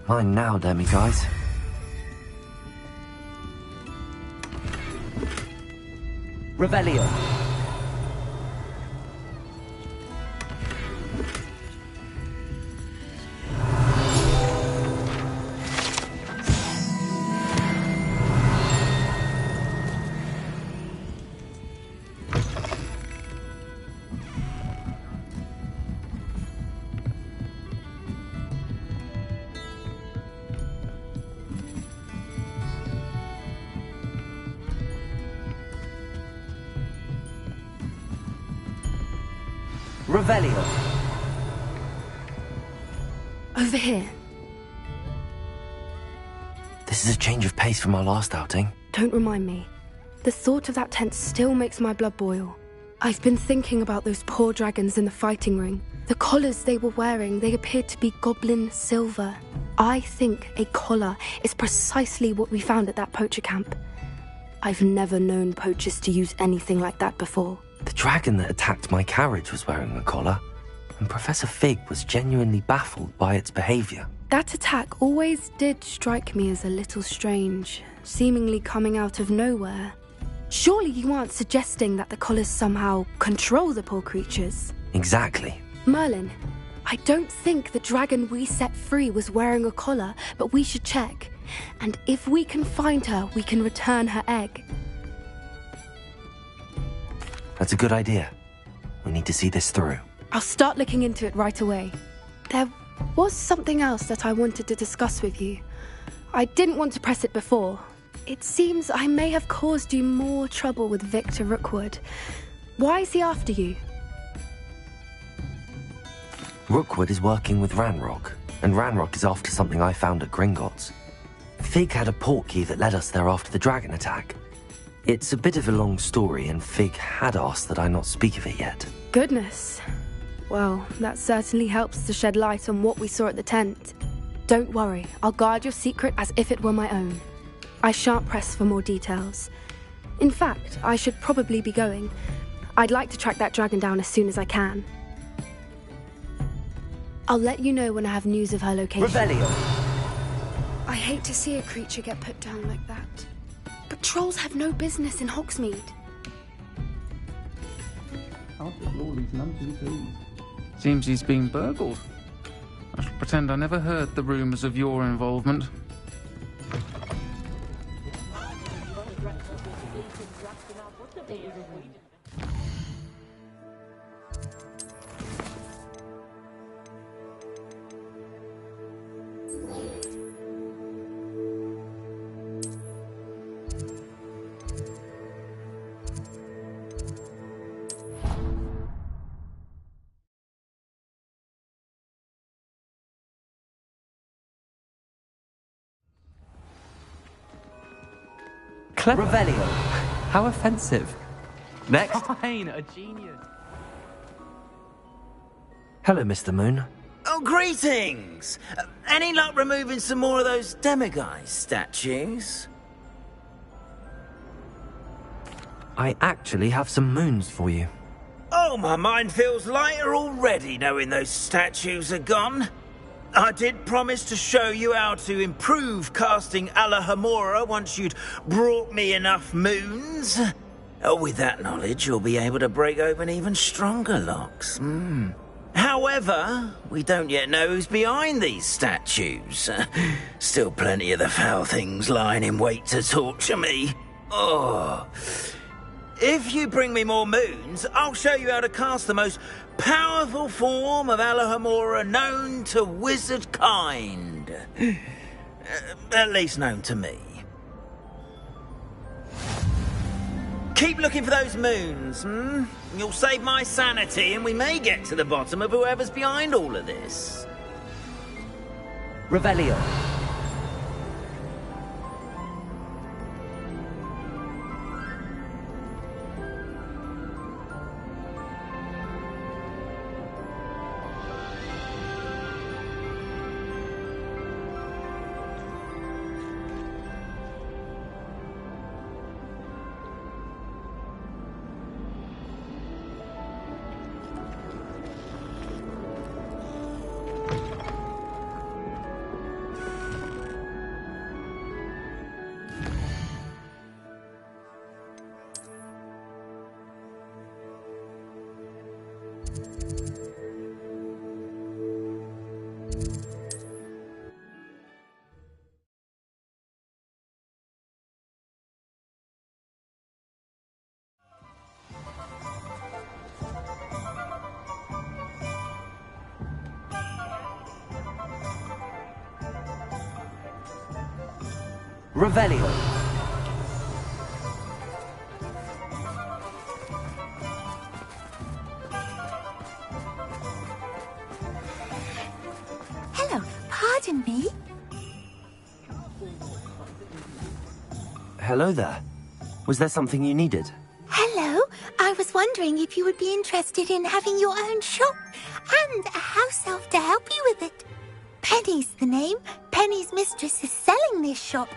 Mine now, demiguise. Revelio. Revelio. Over here. This is a change of pace from our last outing. Don't remind me. The thought of that tent still makes my blood boil. I've been thinking about those poor dragons in the fighting ring. The collars they were wearing, they appeared to be goblin silver. I think a collar is precisely what we found at that poacher camp. I've never known poachers to use anything like that before. The dragon that attacked my carriage was wearing a collar, and Professor Fig was genuinely baffled by its behaviour. That attack always did strike me as a little strange, seemingly coming out of nowhere. Surely you aren't suggesting that the collars somehow control the poor creatures? Exactly. Merlin, I don't think the dragon we set free was wearing a collar, but we should check. And if we can find her, we can return her egg. That's a good idea. We need to see this through. I'll start looking into it right away. There was something else that I wanted to discuss with you. I didn't want to press it before. It seems I may have caused you more trouble with Victor Rookwood. Why is he after you? Rookwood is working with Ranrock, and Ranrock is after something I found at Gringotts. Fig had a portkey that led us there after the dragon attack. It's a bit of a long story, and Fig had asked that I not speak of it yet. Goodness. Well, that certainly helps to shed light on what we saw at the tent. Don't worry, I'll guard your secret as if it were my own. I shan't press for more details. In fact, I should probably be going. I'd like to track that dragon down as soon as I can. I'll let you know when I have news of her location. Revelio. I hate to see a creature get put down like that. But trolls have no business in Hogsmeade. Seems he's been burgled. I shall pretend I never heard the rumours of your involvement. Clever. Revelio. How offensive. Next. Fine, a genius. Hello, Mr. Moon. Oh, greetings! Any luck removing some more of those demiguise statues? I actually have some moons for you. Oh, my mind feels lighter already knowing those statues are gone. I did promise to show you how to improve casting Alahamora once you'd brought me enough moons. Oh, with that knowledge, you'll be able to break open even stronger locks. However, we don't yet know who's behind these statues. Still plenty of the foul things lying in wait to torture me. Oh. If you bring me more moons, I'll show you how to cast the most powerful form of Alahamora known to wizard kind. At least known to me. Keep looking for those moons, You'll save my sanity and we may get to the bottom of whoever's behind all of this. Revelio. Revelio. Hello, pardon me. Hello there. Was there something you needed? Hello, I was wondering if you would be interested in having your own shop and a house elf to help you with it. Penny's the name. Penny's mistress is selling this shop.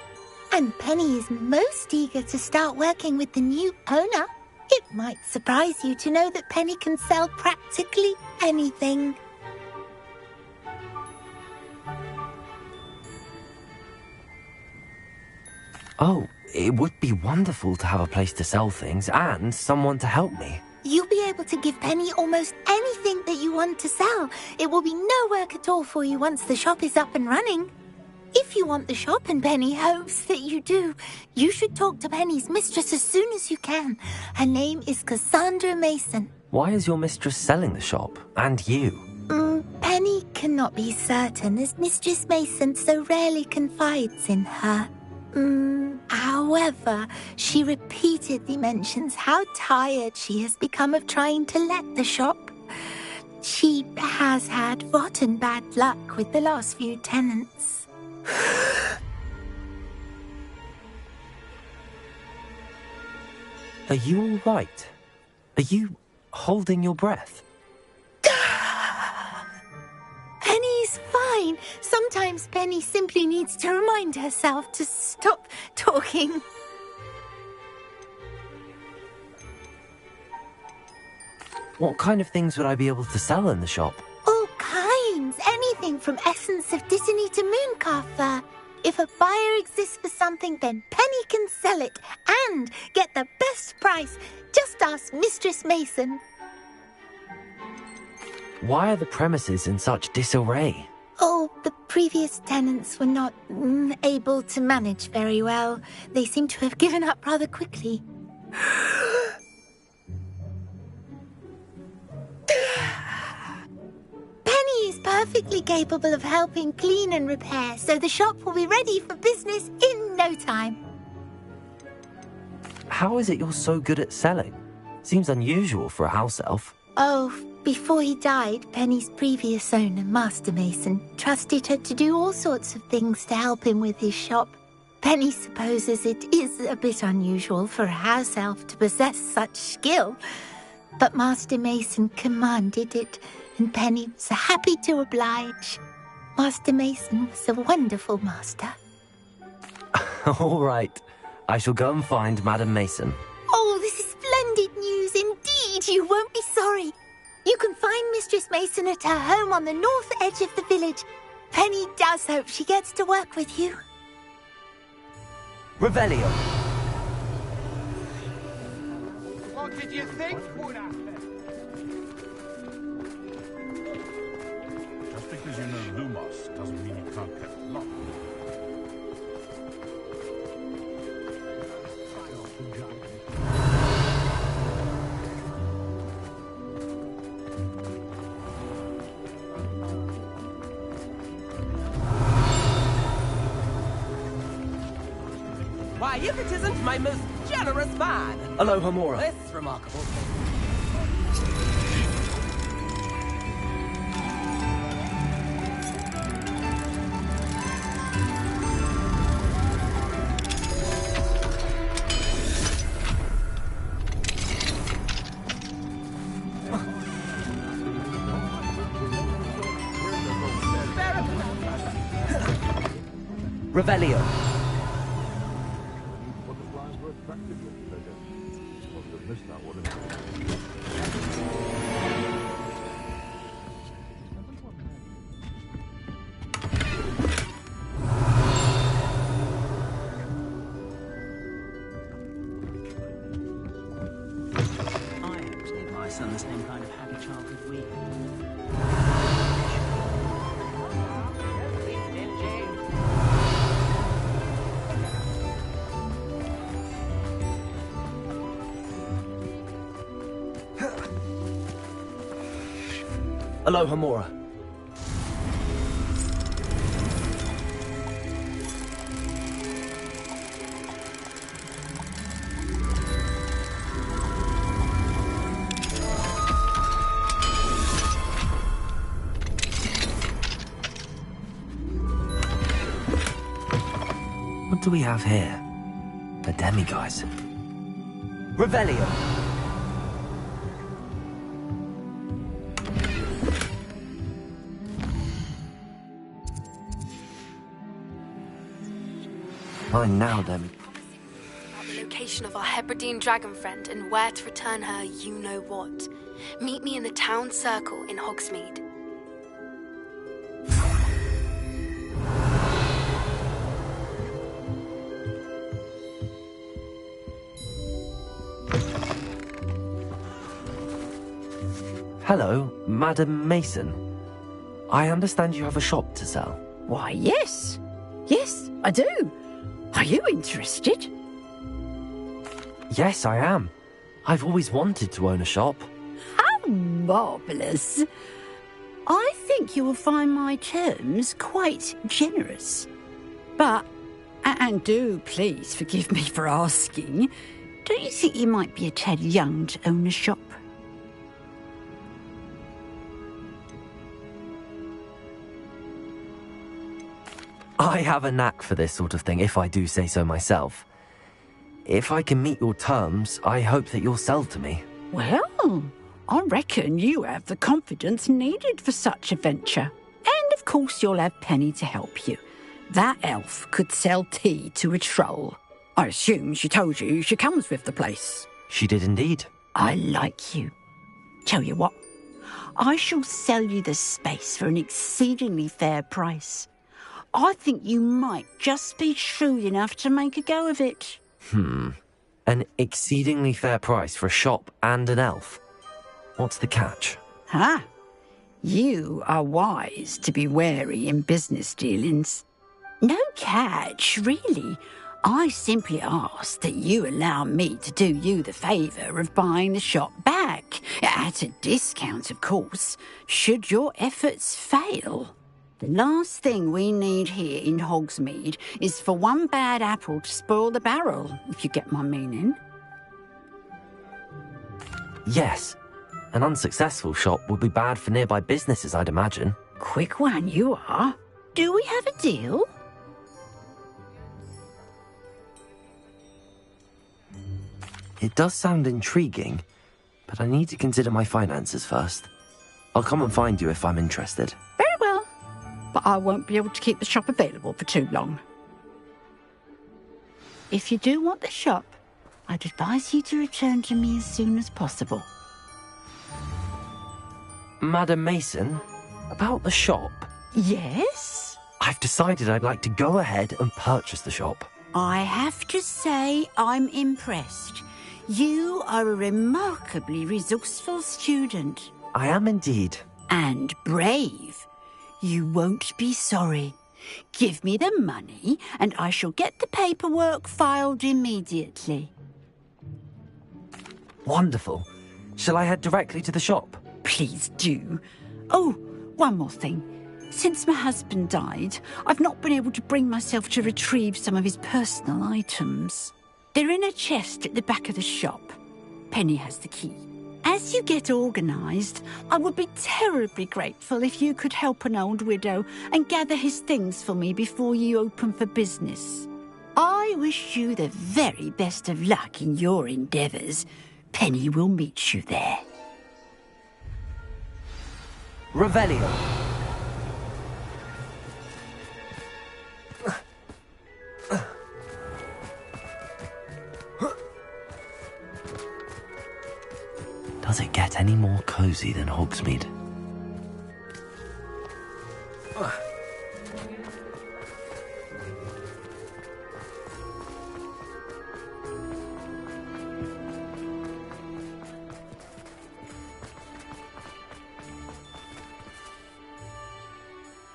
And Penny is most eager to start working with the new owner. It might surprise you to know that Penny can sell practically anything. Oh, it would be wonderful to have a place to sell things and someone to help me. You'll be able to give Penny almost anything that you want to sell. It will be no work at all for you once the shop is up and running. If you want the shop and Penny hopes that you do, you should talk to Penny's mistress as soon as you can. Her name is Cassandra Mason. Why is your mistress selling the shop? And you? Penny cannot be certain as Mistress Mason so rarely confides in her. However, she repeatedly mentions how tired she has become of trying to let the shop. She has had rotten bad luck with the last few tenants. Are you all right? Are you holding your breath? Penny's fine. Sometimes Penny simply needs to remind herself to stop talking. What kind of things would I be able to sell in the shop? All kinds. Anything from essence of Dittany to Mooncalf fur. If a buyer exists for something, then Penny can sell it and get the best price. Just ask Mistress Mason. Why are the premises in such disarray? Oh, the previous tenants were not able to manage very well. They seem to have given up rather quickly. Penny is perfectly capable of helping clean and repair, so the shop will be ready for business in no time. How is it you're so good at selling? Seems unusual for a house elf. Oh, before he died, Penny's previous owner, Master Mason, trusted her to do all sorts of things to help him with his shop. Penny supposes it is a bit unusual for a house elf to possess such skill, but Master Mason commanded it, and Penny was happy to oblige. Master Mason was a wonderful master. All right. I shall go and find Madam Mason. Oh, this is splendid news indeed. You won't be sorry. You can find Mistress Mason at her home on the north edge of the village. Penny does hope she gets to work with you. Revelio. What did you think would happen? Just because you know Lumos doesn't mean you can't get locked. Why, if it isn't my most generous man! Hello, Hamora. This remarkable Revelio. my son the same kind of happy childhood we Aloha Mora. What do we have here? A demiguise. Revelio. Fine now, Demi. About the location of our Hebridean dragon friend and where to return her you-know-what. Meet me in the town circle in Hogsmeade. Hello, Madam Mason. I understand you have a shop to sell. Why, yes. Yes, I do. Are you interested? Yes, I am. I've always wanted to own a shop. How marvellous. I think you will find my terms quite generous. But, and do please forgive me for asking, don't you think you might be a tad young to own a shop? I have a knack for this sort of thing, if I do say so myself. If I can meet your terms, I hope that you'll sell to me. Well, I reckon you have the confidence needed for such a venture. And of course you'll have Penny to help you. That elf could sell tea to a troll. I assume she told you she comes with the place. She did indeed. I like you. Tell you what, I shall sell you the space for an exceedingly fair price. I think you might just be shrewd enough to make a go of it. An exceedingly fair price for a shop and an elf. What's the catch? Ah, you are wise to be wary in business dealings. No catch, really. I simply ask that you allow me to do you the favour of buying the shop back. At a discount, of course, should your efforts fail. The last thing we need here in Hogsmeade is for one bad apple to spoil the barrel, if you get my meaning. Yes. An unsuccessful shop would be bad for nearby businesses, I'd imagine. Quick one, you are. Do we have a deal? It does sound intriguing, but I need to consider my finances first. I'll come and find you if I'm interested. Very well. But I won't be able to keep the shop available for too long. If you do want the shop, I'd advise you to return to me as soon as possible. Madam Mason, about the shop. Yes? I've decided I'd like to go ahead and purchase the shop. I have to say I'm impressed. You are a remarkably resourceful student. I am indeed. And brave. You won't be sorry. Give me the money, and I shall get the paperwork filed immediately. Wonderful. Shall I head directly to the shop? Please do. Oh, one more thing. Since my husband died, I've not been able to bring myself to retrieve some of his personal items. They're in a chest at the back of the shop. Penny has the key. As you get organised, I would be terribly grateful if you could help an old widow and gather his things for me before you open for business. I wish you the very best of luck in your endeavours. Penny will meet you there. Revelio. Does it get any more cosy than Hogsmeade?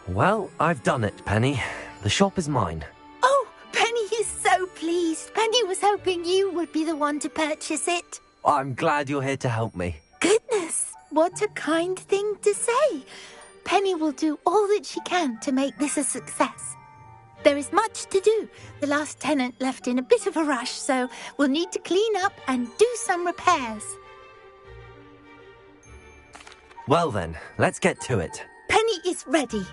Well, I've done it, Penny. The shop is mine. Oh, Penny is so pleased. Penny was hoping you would be the one to purchase it. I'm glad you're here to help me. Goodness, What a kind thing to say. Penny will do all that she can to make this a success. There is much to do. The last tenant left in a bit of a rush, so we'll need to clean up and do some repairs. Well then, let's get to it. Penny is ready.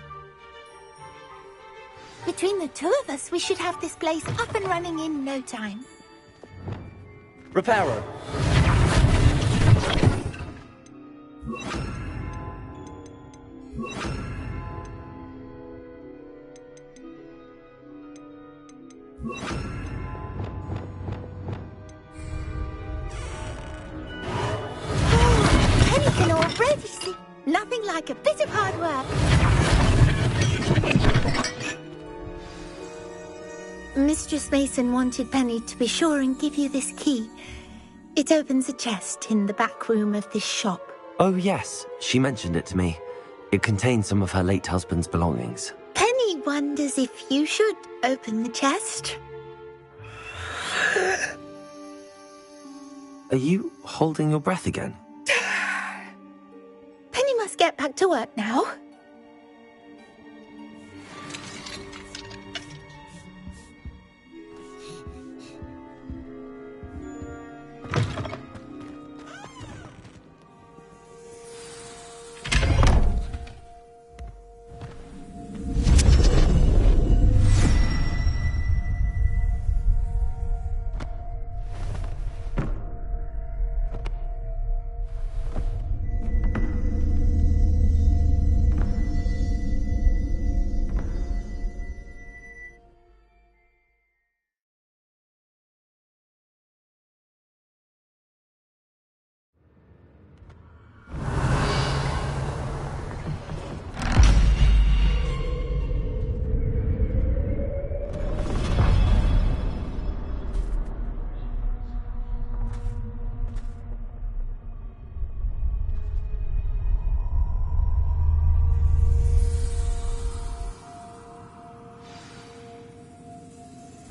Between the two of us, we should have this place up and running in no time. Repairer. Penny can already see. Nothing like a bit of hard work. Mistress Mason wanted Penny to be sure and give you this key. It opens a chest in the back room of this shop. Oh yes, she mentioned it to me. It contains some of her late husband's belongings. Penny wonders if you should open the chest. Are you holding your breath again? Penny must get back to work now.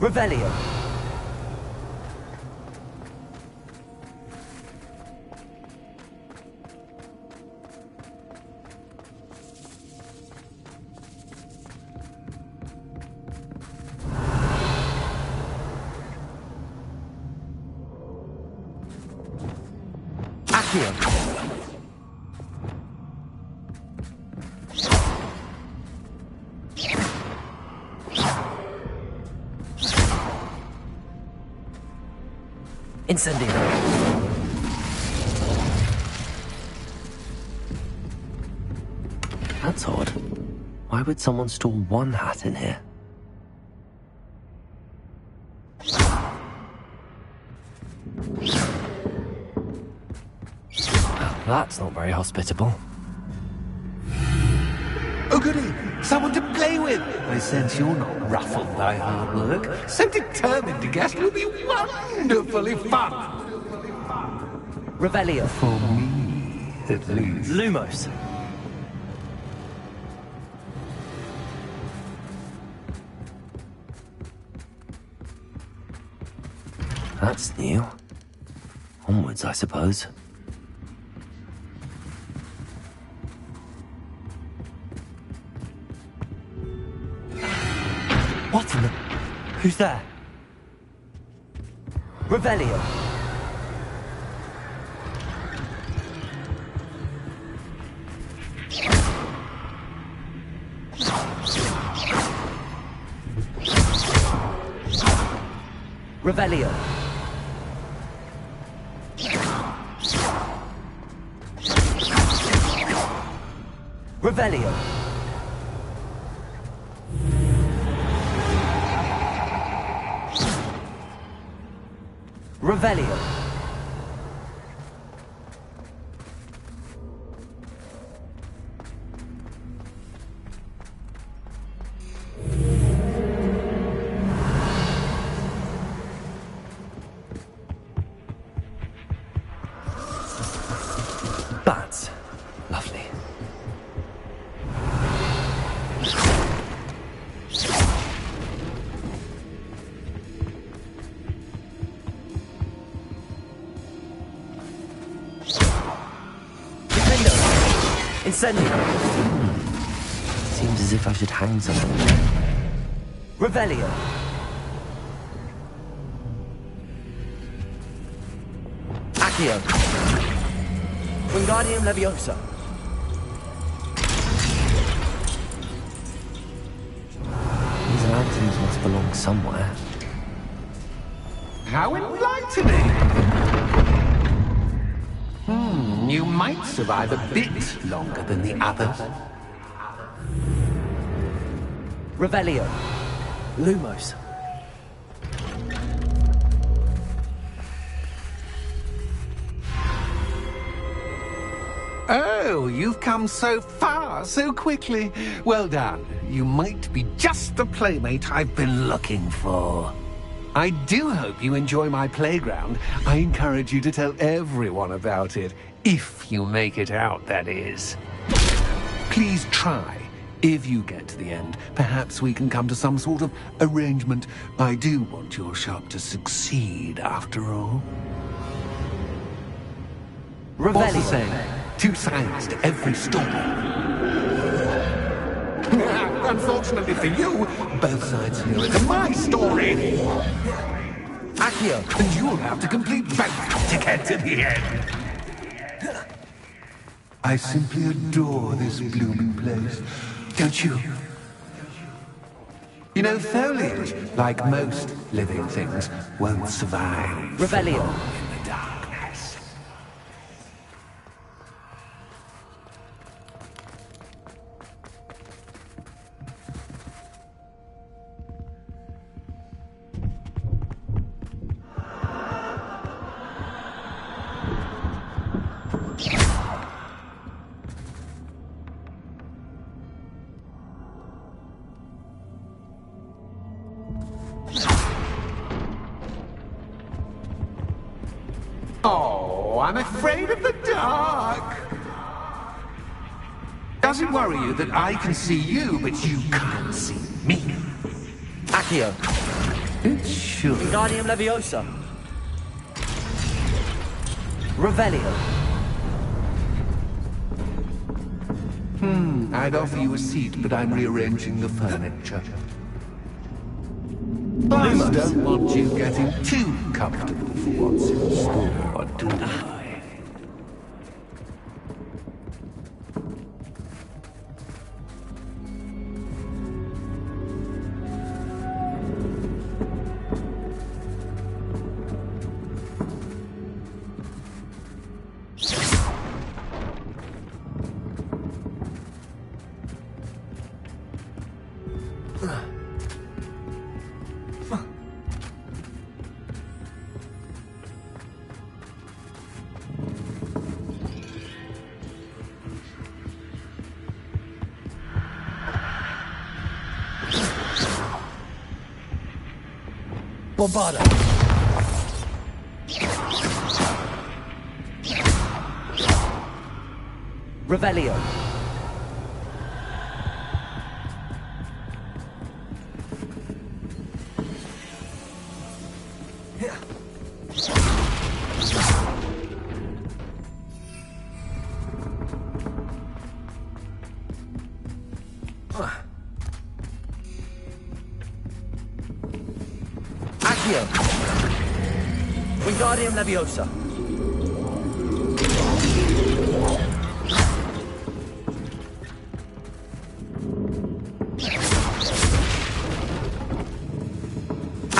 Revelio. Accio. Incendio. That's odd. Why would someone store one hat in here? That's not very hospitable. Oh goody! Someone to play with! I sense you're not ruffled by hard work. So determined to guess will be wonderfully fun! Revelio. For me, at least. Lumos. That's new. Onwards, I suppose. What in the... Who's there? Revelio. Revelio. Revelio. Revelio. Bats. Lovely. Defender. Incendio. Seems as if I should hang something. Revelio. Accio. Wingardium Leviosa. These lanterns must belong somewhere. How enlightening! You might survive a bit longer than the others. Revelio. Lumos. Oh, you've come so far, so quickly. Well done. You might be just the playmate I've been looking for. I do hope you enjoy my playground. I encourage you to tell everyone about it. If you make it out, that is. Please try. If you get to the end, perhaps we can come to some sort of arrangement. I do want your shop to succeed, after all. What's the saying? Two sides to every story. Unfortunately for you, both sides here are my story. Accio. And you'll have to complete both to get to the end. I simply adore this blooming place, don't you? You know, foliage, like most living things, won't survive. Revelio. In the darkness. Oh, I'm afraid of the dark. Does it worry you that I can see you, but you can't see me? Accio. It should. Wingardium Leviosa. Revelio. I'd offer you a seat, but I'm rearranging the furniture. I don't want you getting too comfortable for what's in store, do I? Bombarda. Revelio. Accio. Wingardium Leviosa.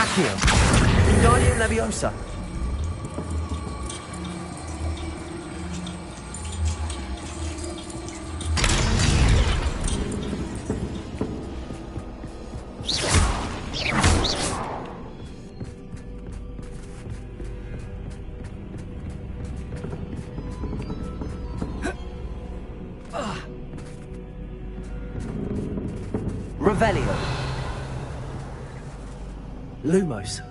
Accio. Wingardium Leviosa. Revelio. Lumos.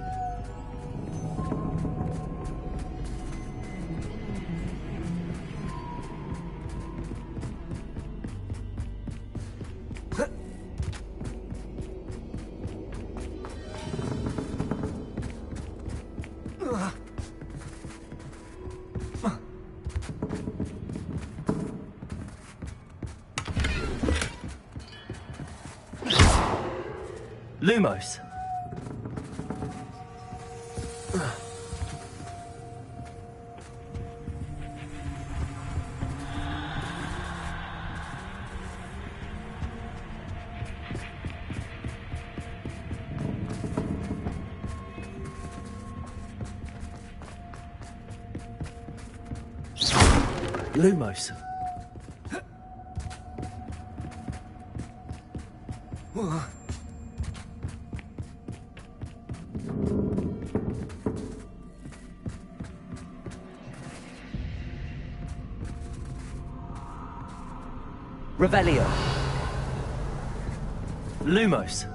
Lumos. Lumos. Revelio. Lumos.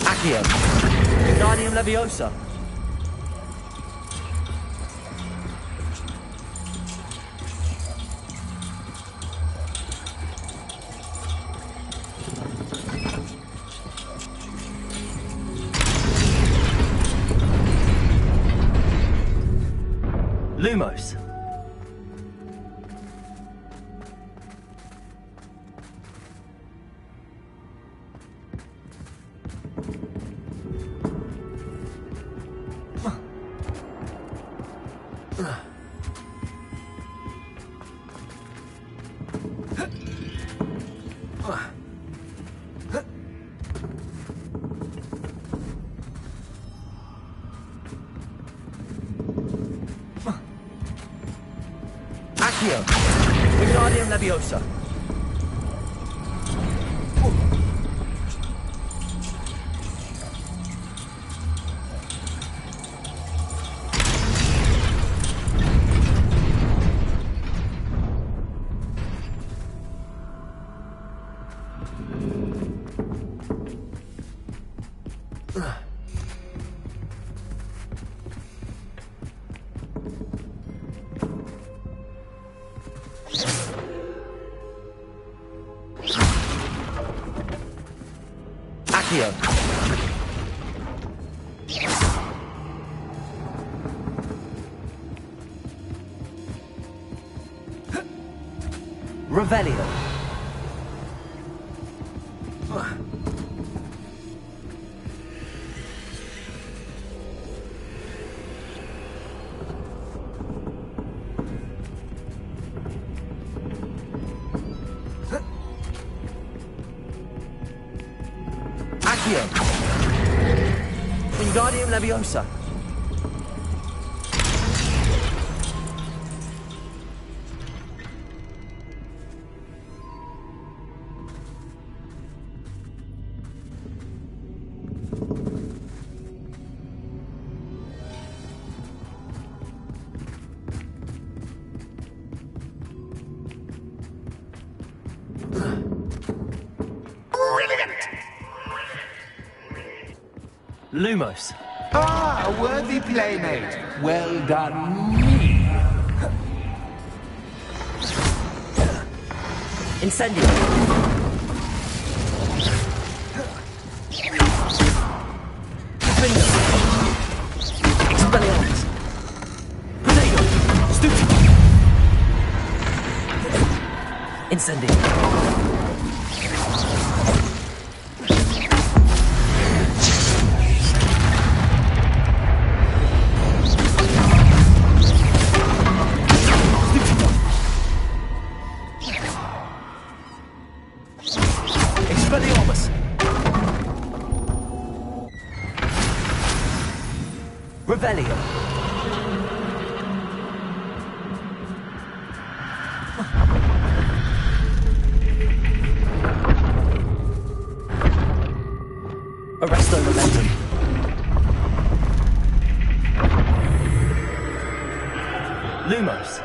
Accio. Wingardium Leviosa. Lumos. Accio. Wingardium Leviosa. Accio. Revelio. Accio. Wingardium Leviosa. Lumos. Ah, a worthy playmate. Well done, me. Incendio. Finger. Expelliarmus. Protego. Stupid. Incendio. Expelliarmus. Revelio. Arresto Momentum. Lumos.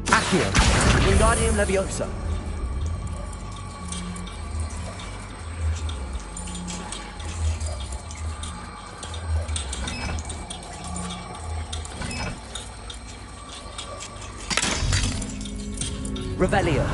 Accio. Wingardium Leviosa. Revelio.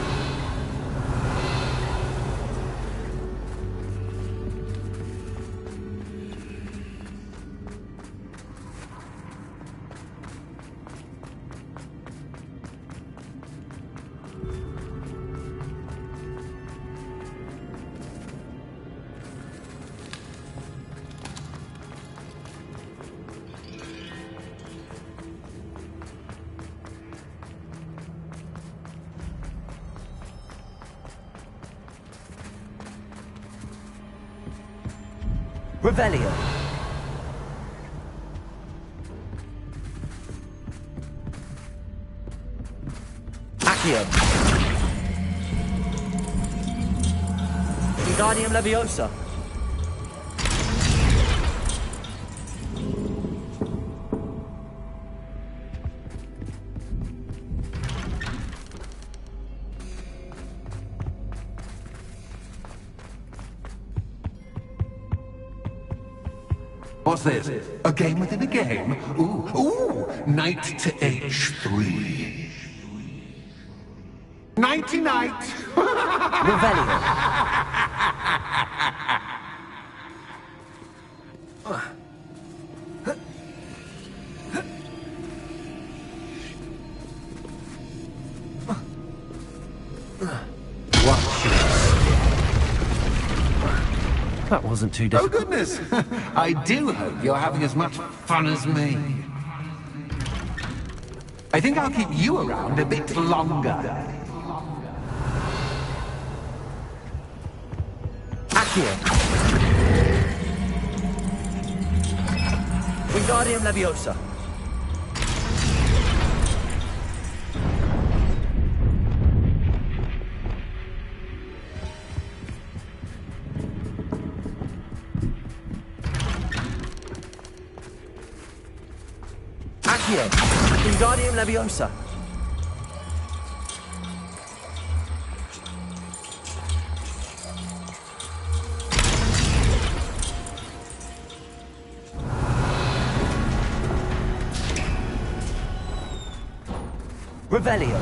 Revelio. Accio. Wingardium Leviosa. What's this? A game within a game? Ooh, knight to h3. Nighty-night! Revelio. That wasn't too difficult. Oh, goodness! I do hope you're having as much fun as me. I think I'll keep you around a bit longer. Accio. Wingardium Leviosa. Accio. Wingardium Leviosa. Revelio.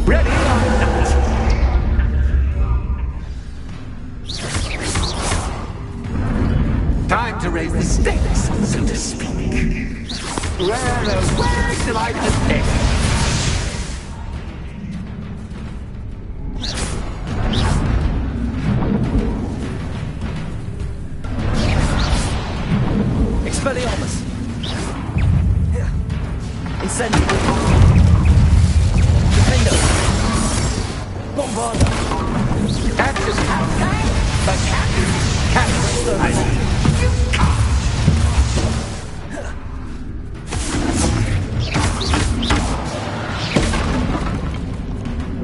Ready or not? Time to raise the stakes, so to speak. Where shall I begin? Expelliarmus. Incendio. Defendo. Bombarda. That's just the captain.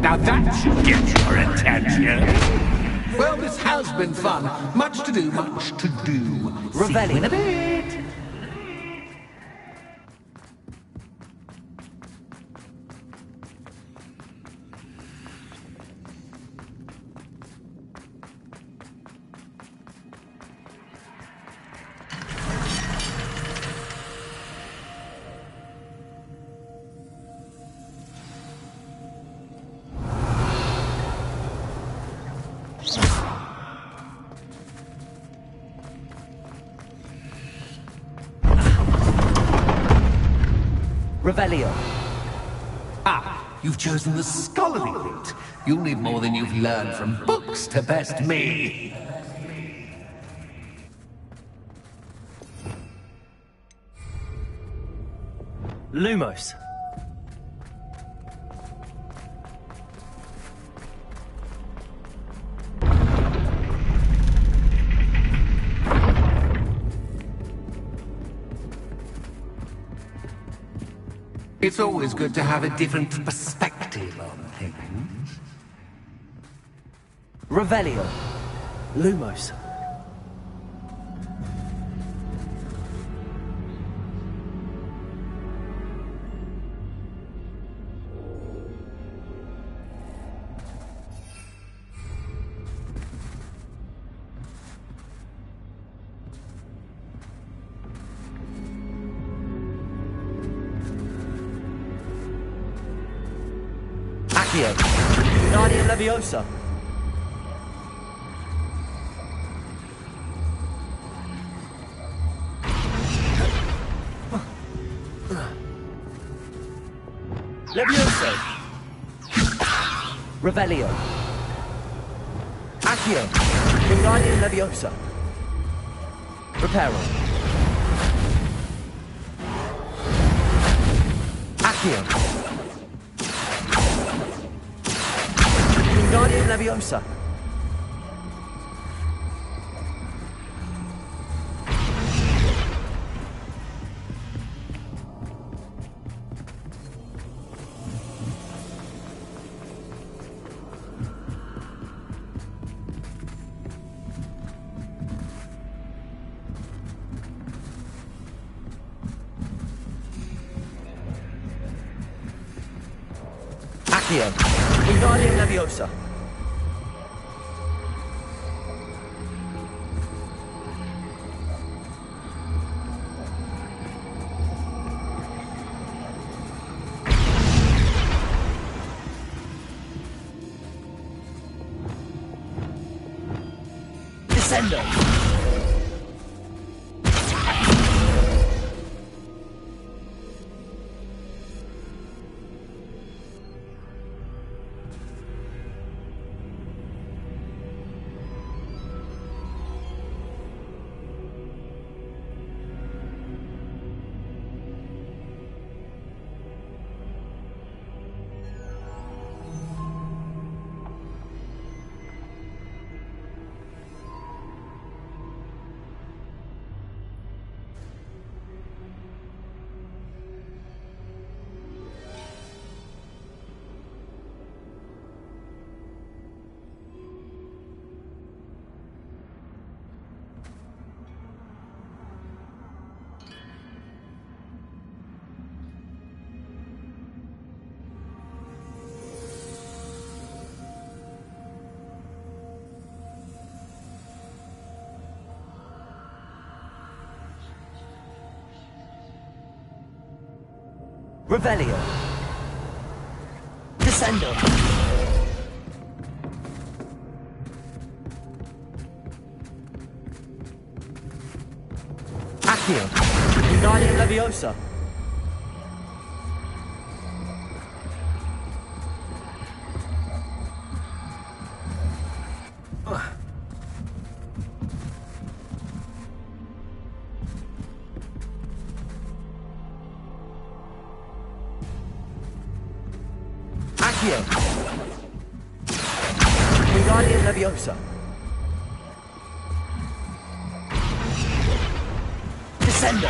Now that should get your attention. Well, this has been fun. Much to do, much to do. See you in a bit. Revelio. Ah, you've chosen the scholarly route. You'll need more than you've learned from books to best me. Lumos. It's always good to have a different perspective on things. Revelio. Lumos. Accio. Guardian Leviosa. Levioso. Revelio. Accio. Guardian Leviosa. Reparo. Accio. Guardian Leviosa. Accio. Guardian Leviosa. Descendo. Revelio. Descendo. Accio. Guardian Leviosa. Accio. Guardian Leviosa. Descendo.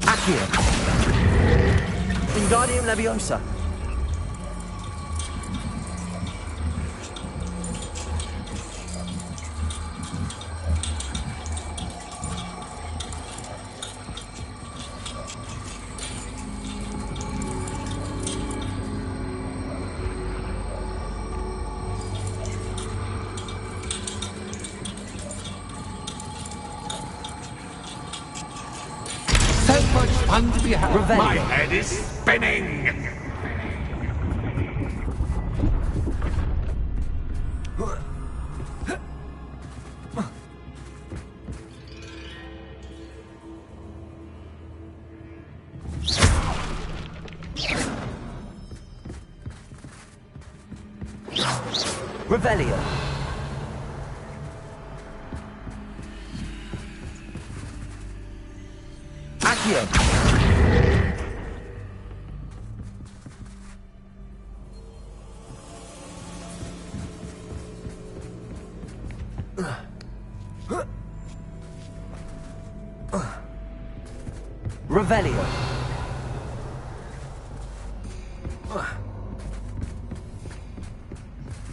Accio. Guardian Leviosa. So much fun to be had. Revelio. My head is spinning. Revelio. Accio. Revelio.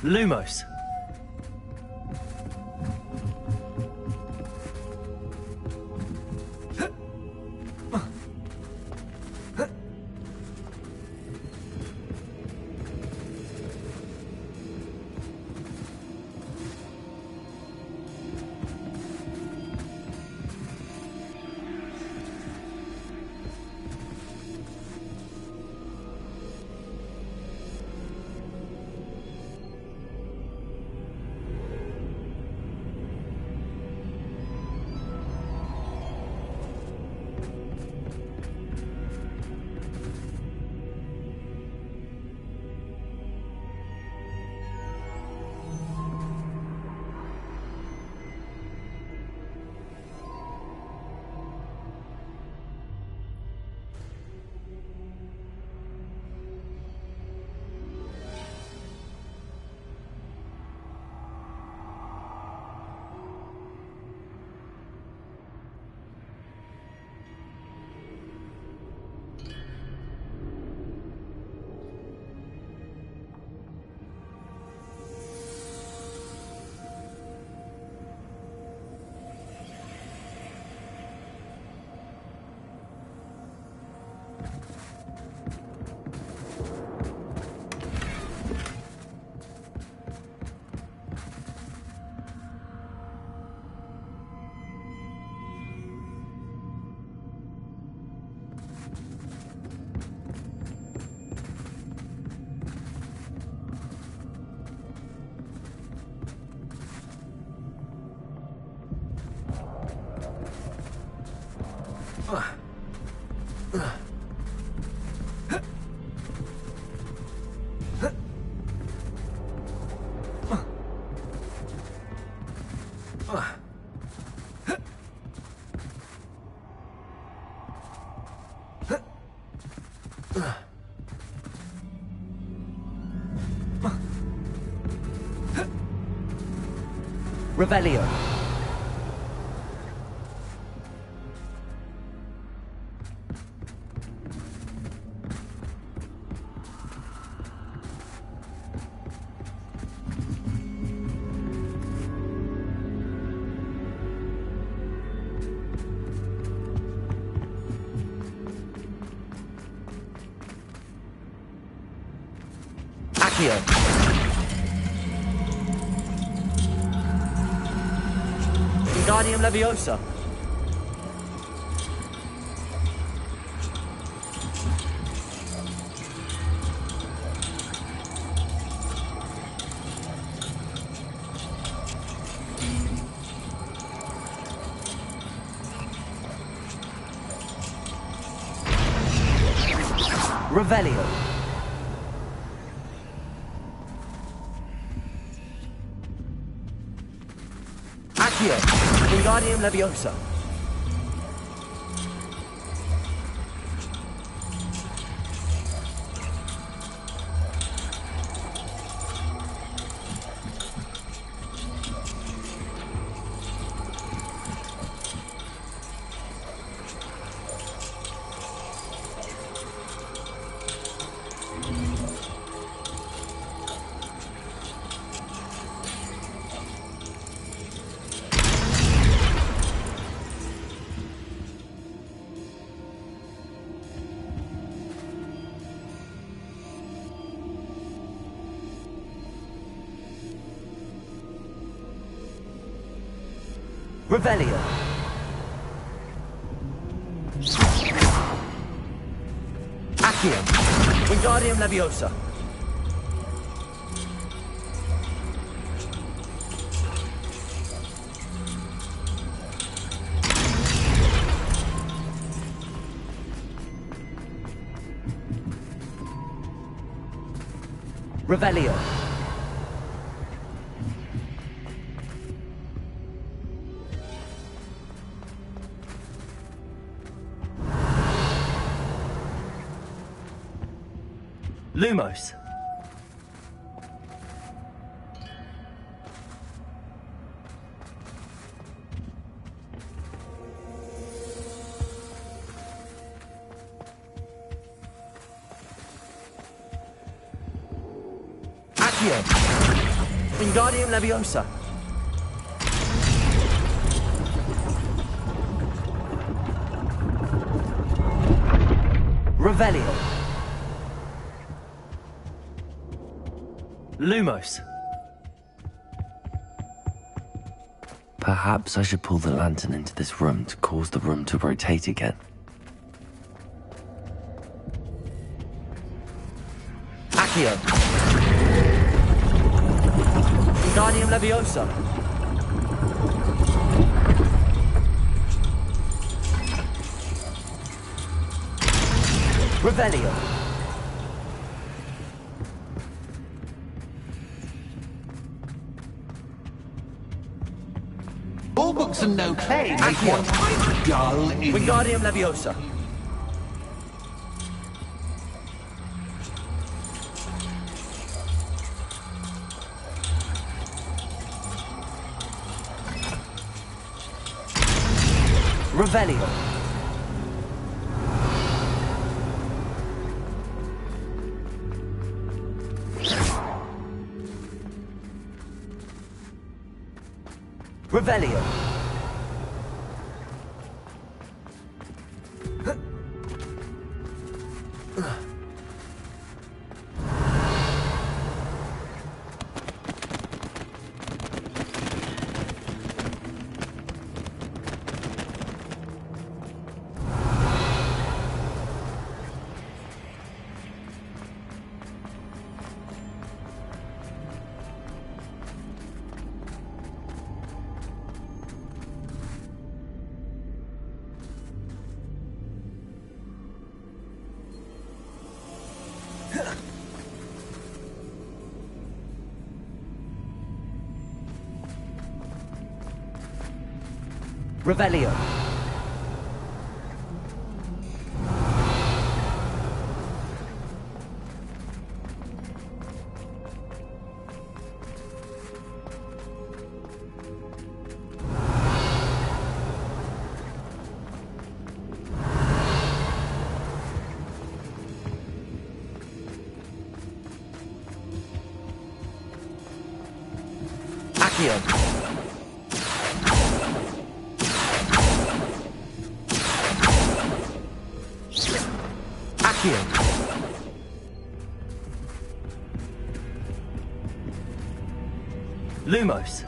Lumos. Revelio. Accio. Wingardium Leviosa. Revelio. Accio. Wingardium Leviosa. Revelio. Accio. Wingardium Leviosa. Revelio. Lumos. Accio. Wingardium Leviosa. Revelio. Lumos. Perhaps I should pull the lantern into this room to cause the room to rotate again. Accio. Wingardium Leviosa. Revelio. All books and no play make Accio. one dull in... Wingardium Leviosa. Revelio. Revelio. Revelio. Accio. Accio. Lumos.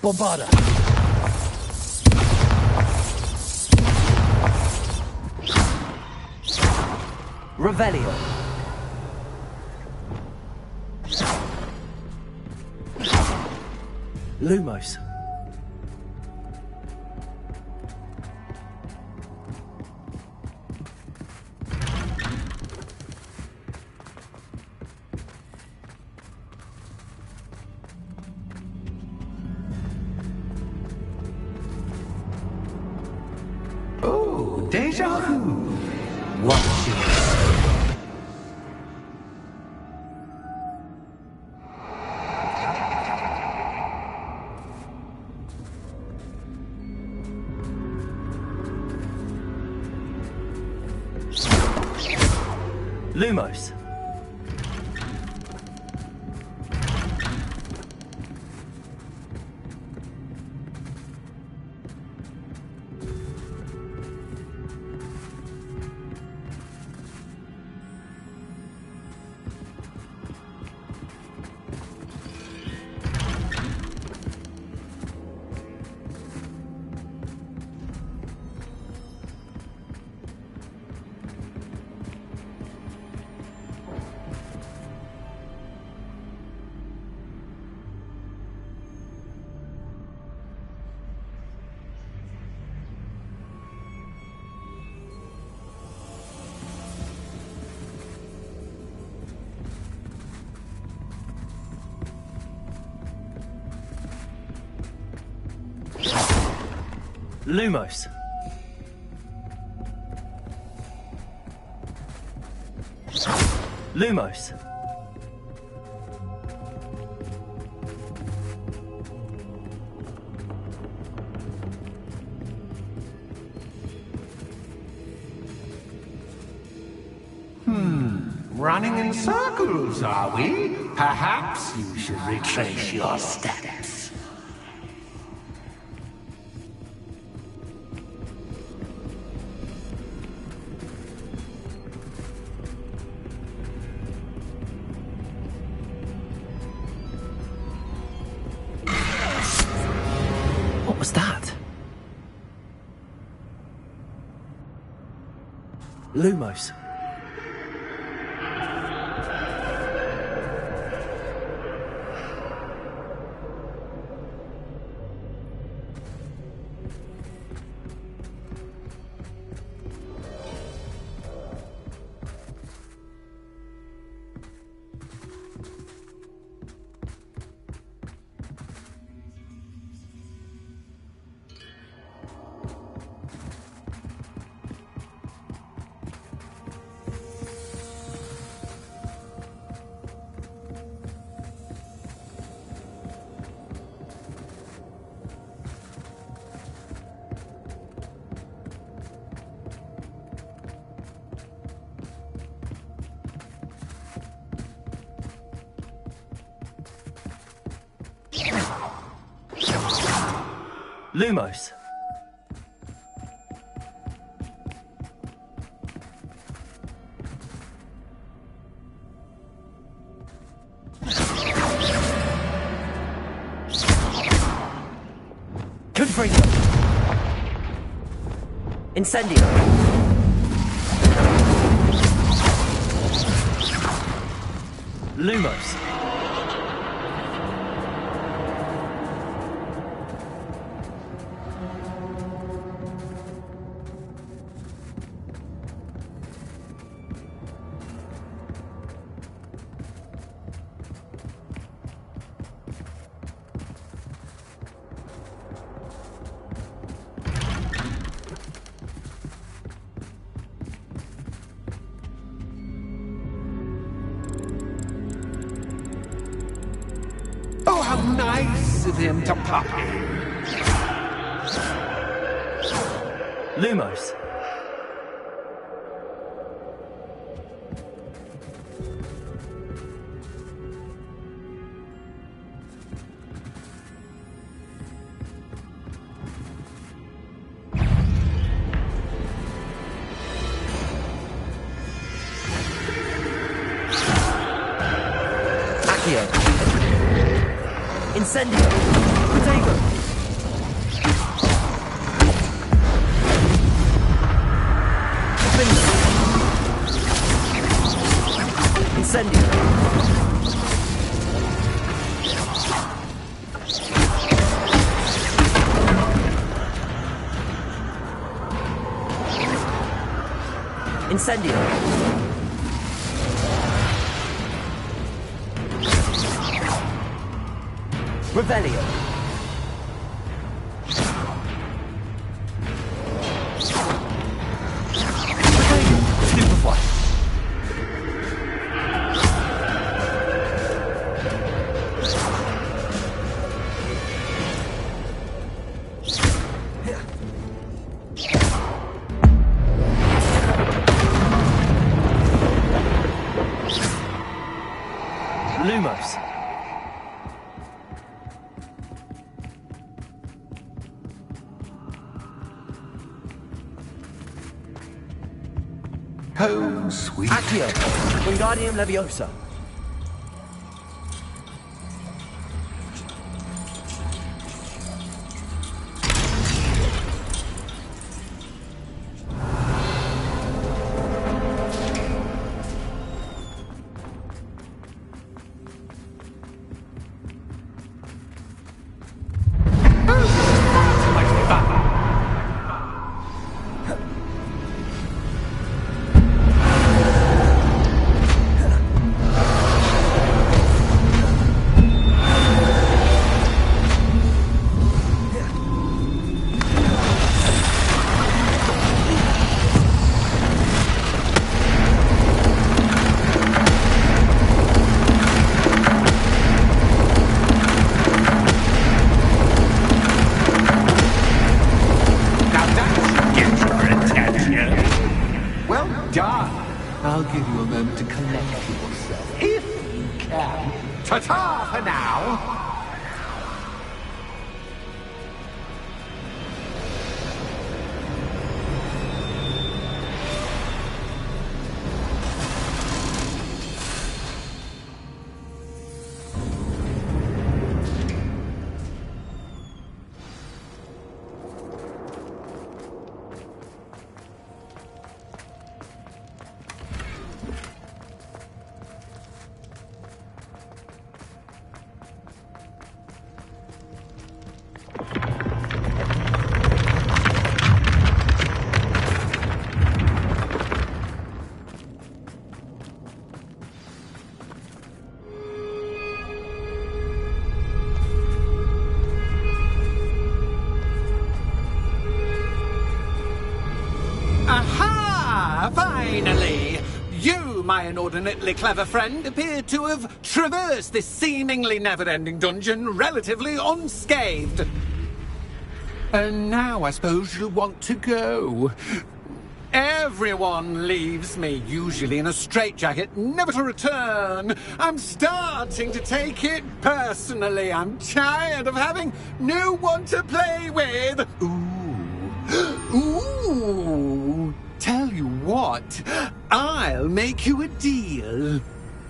Bombarda. Revelio. Lumos. Oh, deja vu. Watch it. Lumos. Lumos. Lumos. Running in circles, are we? Perhaps you should retrace your steps. What was that? Lumos. Lumos. Confringo. Incendio. Lumos. Oh, how nice of him to pop in. Lumos. Accio. Incendio. Protego. Defender. Incendio. Incendio. Revelio. Stupefy. Lumos. Home sweet. Accio. Wingardium Leviosa. I'll give you a moment to collect yourself, if you can. Ta-ta for now! Aha! Finally! You, my inordinately clever friend, appear to have traversed this seemingly never-ending dungeon relatively unscathed. And now I suppose you'll want to go. Everyone leaves me, usually in a straitjacket, never to return. I'm starting to take it personally. I'm tired of having no one to play with. Ooh. Tell you what, I'll make you a deal.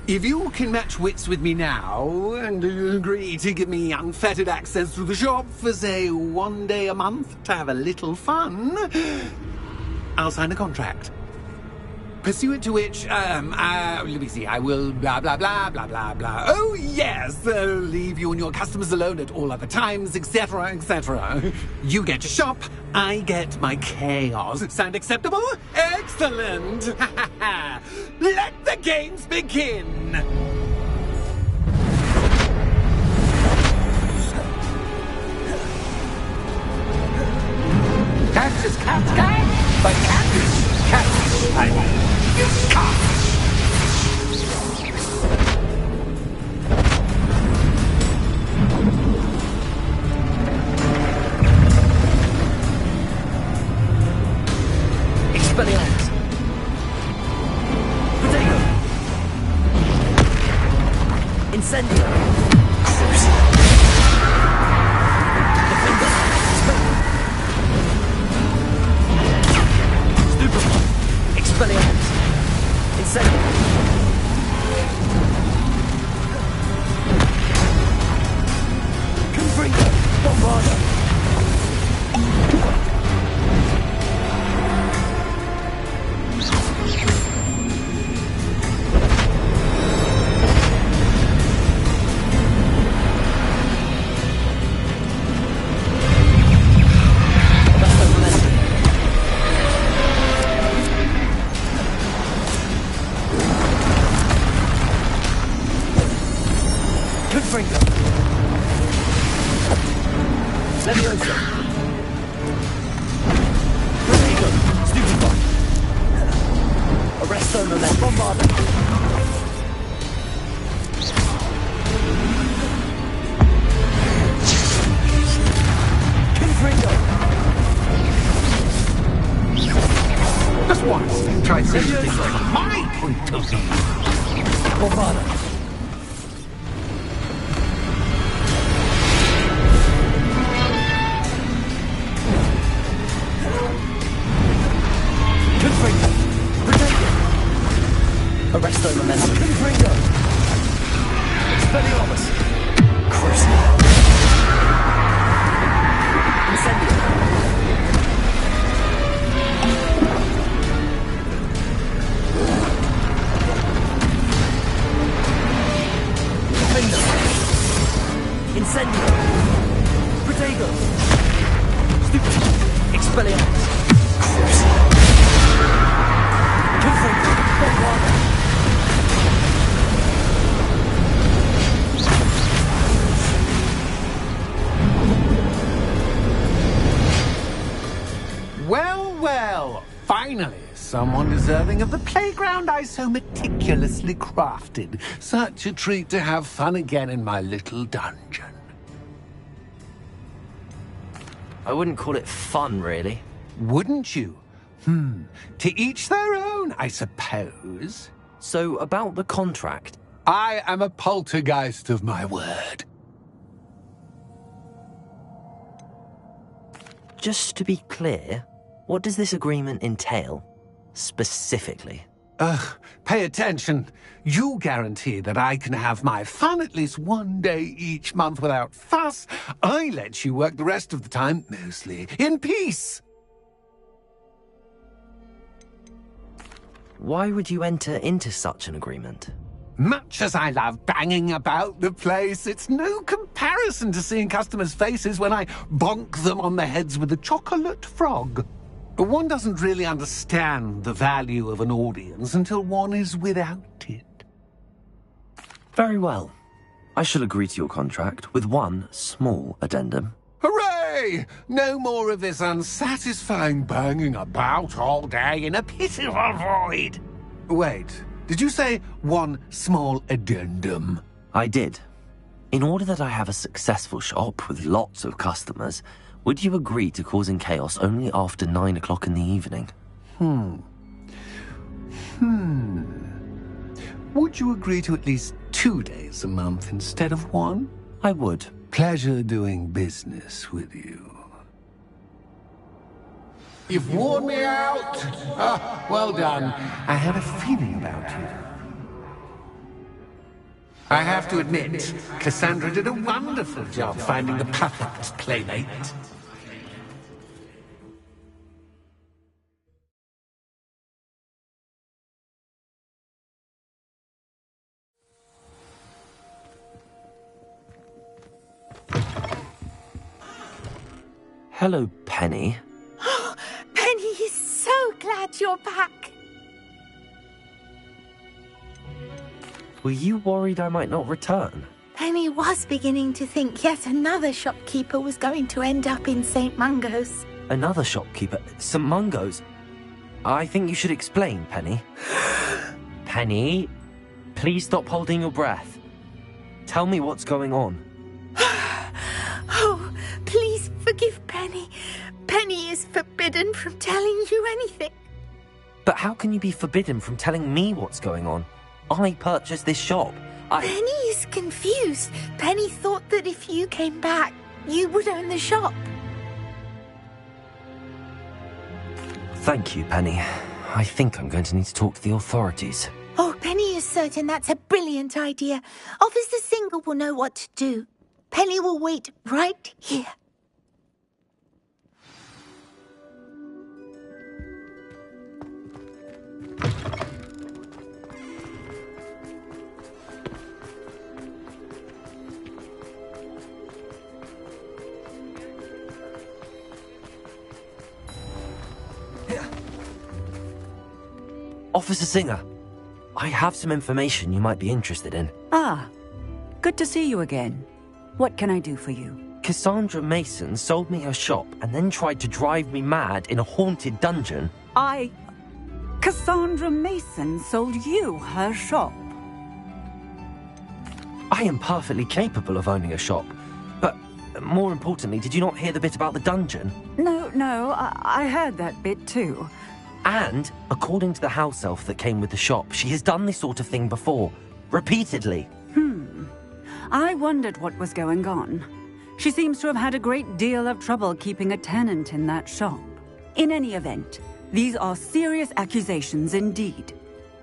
If you can match wits with me now and agree to give me unfettered access to the shop for, say, 1 day a month to have a little fun, I'll sign a contract. Pursuant to which, let me see, I will blah, blah, blah, blah, blah, blah. Oh, yes, leave you and your customers alone at all other times, etc., etc. You get to shop, I get my chaos. Sound acceptable? Excellent! Let the games begin! Cactus, cat, cat, but cactus, cactus, I mean. Expelliarmus. Potato. Incendio. Stupefy. Expelliarmus. Incendio. Confringo. Bombardo. Leviosa. Protego. Stupefy. Arresto Moment. Bombarda. Confringo. Just once, try seeing things from my point of view. Bombarda. Arresto Momentum. Confringo. Expelliarmus. Crucible. Incendio. Defender. Incendio. Protego. Stupid. Expelliarmus. Crucible. Confringo. Bombarda. Well, finally, someone deserving of the playground I so meticulously crafted. Such a treat to have fun again in my little dungeon. I wouldn't call it fun, really. Wouldn't you? To each their own, I suppose. So, about the contract. I am a poltergeist of my word. Just to be clear, what does this agreement entail? Specifically? Pay attention. You guarantee that I can have my fun at least one day each month without fuss. I let you work the rest of the time, mostly in peace. Why would you enter into such an agreement? Much as I love banging about the place, it's no comparison to seeing customers' faces when I bonk them on the heads with a chocolate frog. One doesn't really understand the value of an audience until one is without it. Very well. I shall agree to your contract with one small addendum. Hooray! No more of this unsatisfying banging about all day in a pitiful void. Wait, did you say one small addendum? I did. In order that I have a successful shop with lots of customers, would you agree to causing chaos only after 9 o'clock in the evening? Would you agree to at least 2 days a month instead of one? I would. Pleasure doing business with you. You've worn me out. Well done. I have a feeling about you. I have to admit, Cassandra did a wonderful job finding the perfect playmate. Hello, Penny. Penny is so glad you're back. Were you worried I might not return? Penny was beginning to think yet another shopkeeper was going to end up in St. Mungo's. Another shopkeeper? St. Mungo's? I think you should explain, Penny. Penny, please stop holding your breath. Tell me what's going on. Oh, please forgive Penny. Penny is forbidden from telling you anything. But how can you be forbidden from telling me what's going on? I purchased this shop. Penny is confused. Penny thought that if you came back, you would own the shop. Thank you, Penny. I think I'm going to need to talk to the authorities. Oh, Penny is certain that's a brilliant idea. Officer Singer will know what to do. Penny will wait right here. Officer Singer, I have some information you might be interested in. Ah, good to see you again. What can I do for you? Cassandra Mason sold me her shop and then tried to drive me mad in a haunted dungeon. Cassandra Mason sold you her shop? I am perfectly capable of owning a shop. But more importantly, did you not hear the bit about the dungeon? No, I heard that bit too. And, according to the house elf that came with the shop, she has done this sort of thing before. Repeatedly. I wondered what was going on. She seems to have had a great deal of trouble keeping a tenant in that shop. In any event, these are serious accusations indeed.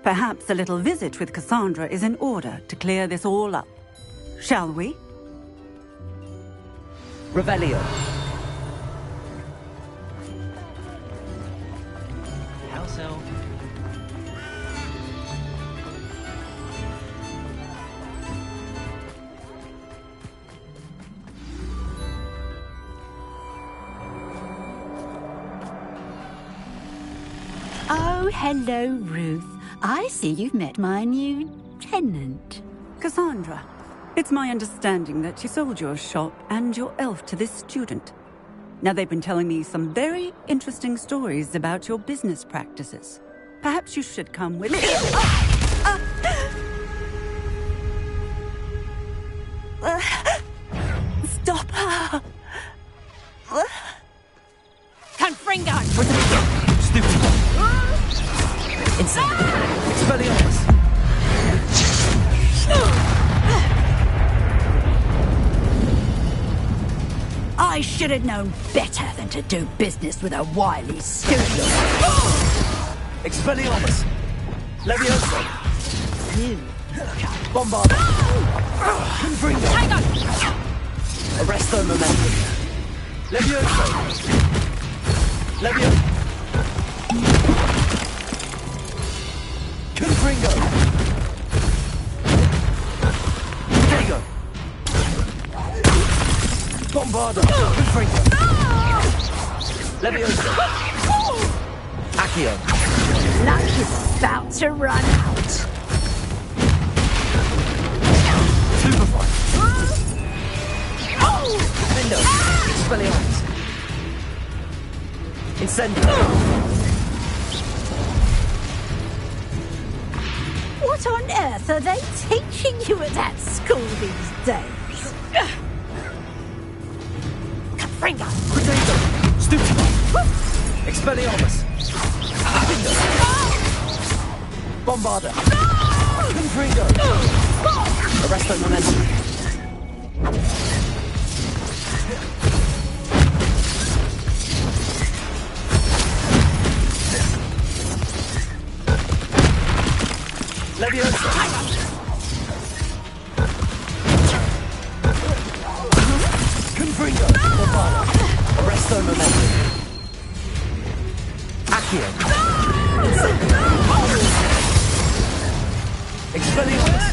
Perhaps a little visit with Cassandra is in order to clear this all up. Shall we? Revelio. House elf. Oh, hello, Ruth. I see you've met my new tenant. Cassandra, it's my understanding that you sold your shop and your elf to this student. Now, they've been telling me some very interesting stories about your business practices. Perhaps you should come with me. Stop her! Confringo! Stupid! Expelliarmus! I should have known better than to do business with a wily student. Expelliarmus! Levioso! Bombard! Confringo! Arresto momentum! Levioso! Levioso! Confringo! Dago! Bombarda! Confringo! Levioso! Accio! Luck is about to run out. Superfly! Window! Expelliarmus! Incendio! What on earth are they teaching you at that school these days? Confringo! Potato! Stupefy! Expelliarmus! Window! Bombarda! Confringo! Arresto momentum! Leviosa! Confringo! Bombarda! Arresto momentum! Accio! Expelliarmus!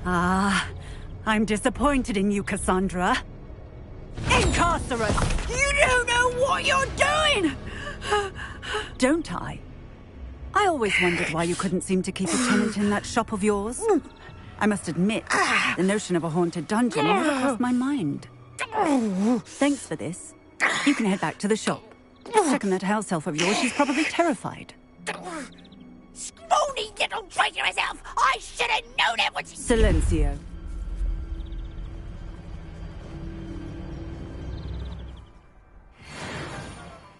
Ah, I'm disappointed in you, Cassandra. Incarcerate! You don't know what you're doing! Don't I? I always wondered why you couldn't seem to keep a tenant in that shop of yours. I must admit, the notion of a haunted dungeon never crossed my mind. Thanks for this. You can head back to the shop. Second that house elf of yours, she's probably terrified. Spoony little traitor herself! I should have known it was... Silencio.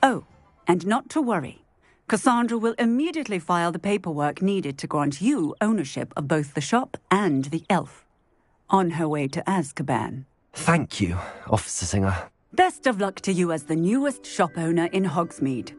Oh, and not to worry. Cassandra will immediately file the paperwork needed to grant you ownership of both the shop and the elf. On her way to Azkaban. Thank you, Officer Singer. Best of luck to you as the newest shop owner in Hogsmeade.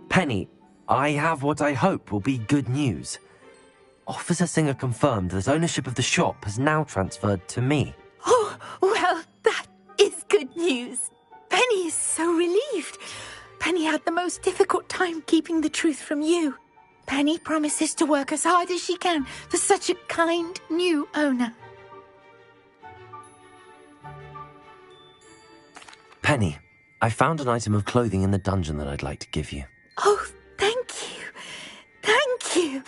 Penny, I have what I hope will be good news. Officer Singer confirmed that ownership of the shop has now transferred to me. Oh, well, that is good news. Penny is so relieved. Penny had the most difficult time keeping the truth from you. Penny promises to work as hard as she can for such a kind new owner. Penny, I found an item of clothing in the dungeon that I'd like to give you. Oh, thank you. Thank you.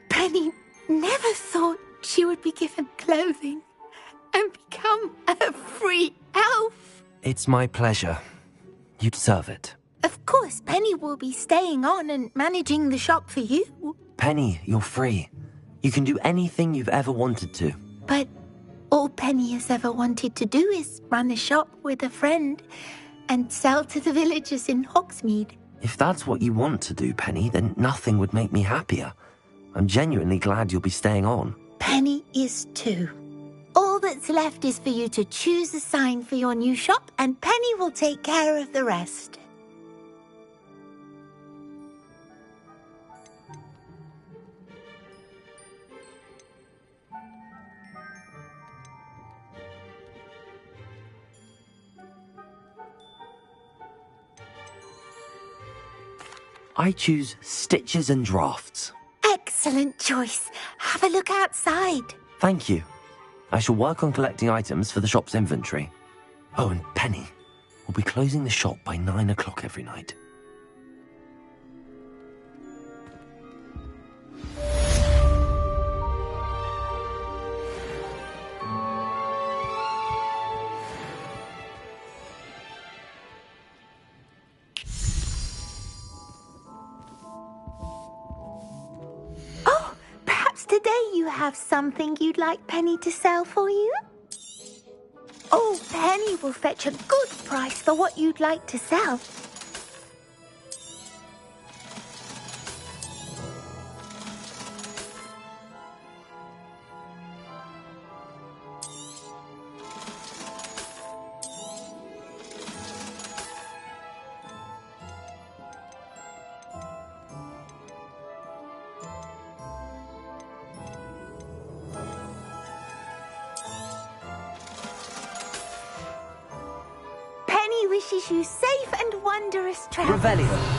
Penny never thought she would be given clothing and become a free elf. It's my pleasure. You deserve it. Of course, Penny will be staying on and managing the shop for you. Penny, you're free. You can do anything you've ever wanted to. But all Penny has ever wanted to do is run a shop with a friend and sell to the villagers in Hogsmeade. If that's what you want to do, Penny, then nothing would make me happier. I'm genuinely glad you'll be staying on. Penny is too. All that's left is for you to choose a sign for your new shop, and Penny will take care of the rest. I choose stitches and drafts. Excellent choice. Have a look outside. Thank you. I shall work on collecting items for the shop's inventory. Oh, and Penny, we'll be closing the shop by 9 o'clock every night. Oh, perhaps today you have something you'd like Penny to sell for you? Oh, Penny will fetch a good price for what you'd like to sell. Penny wishes you safe and wondrous travels. Revelio.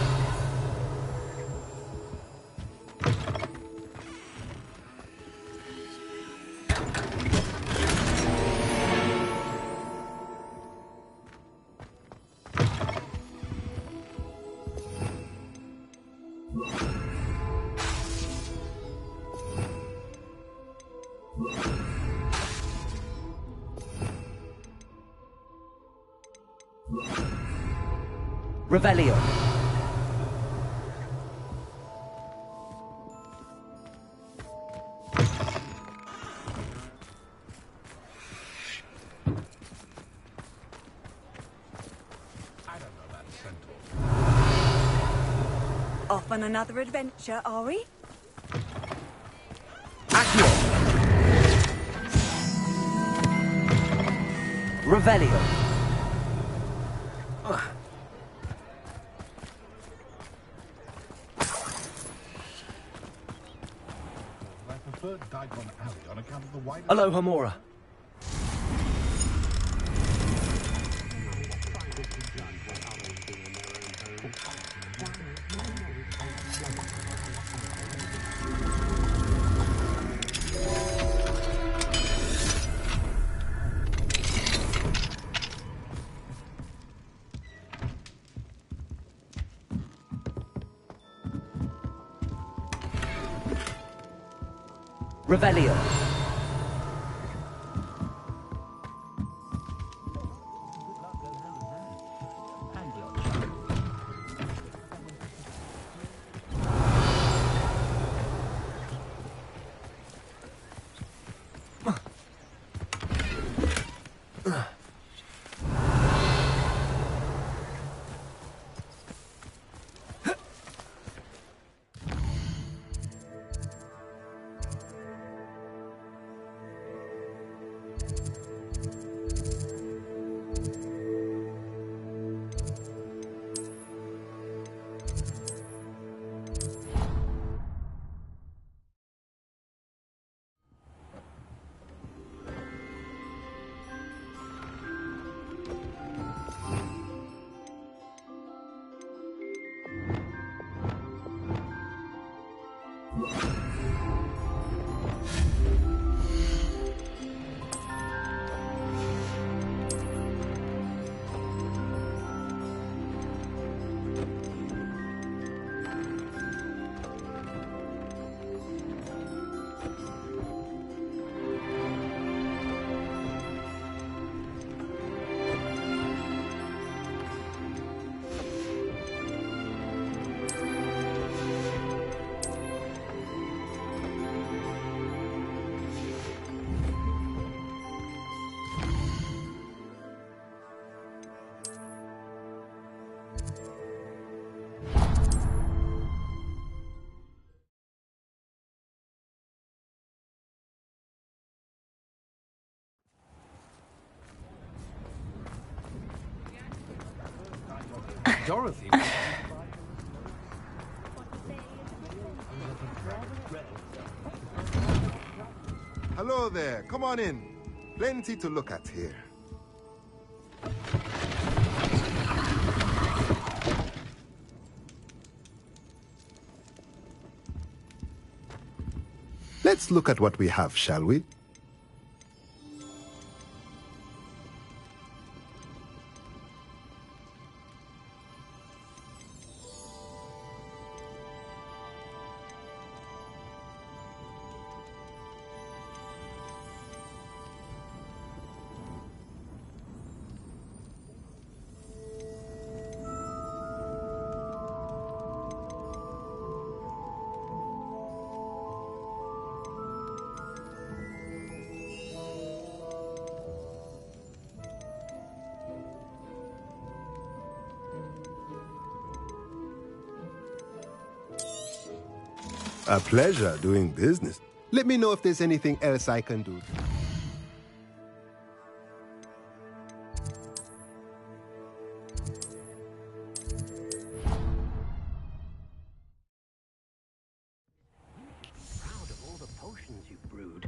Revelio. Off on another adventure, are we? Accio. Revelio. Hello, Hamora. Revelio. Dorothy. Hello there. Come on in. Plenty to look at here. Let's look at what we have, shall we? A pleasure doing business. Let me know if there's anything else I can do. Proud of all the potions you've brewed.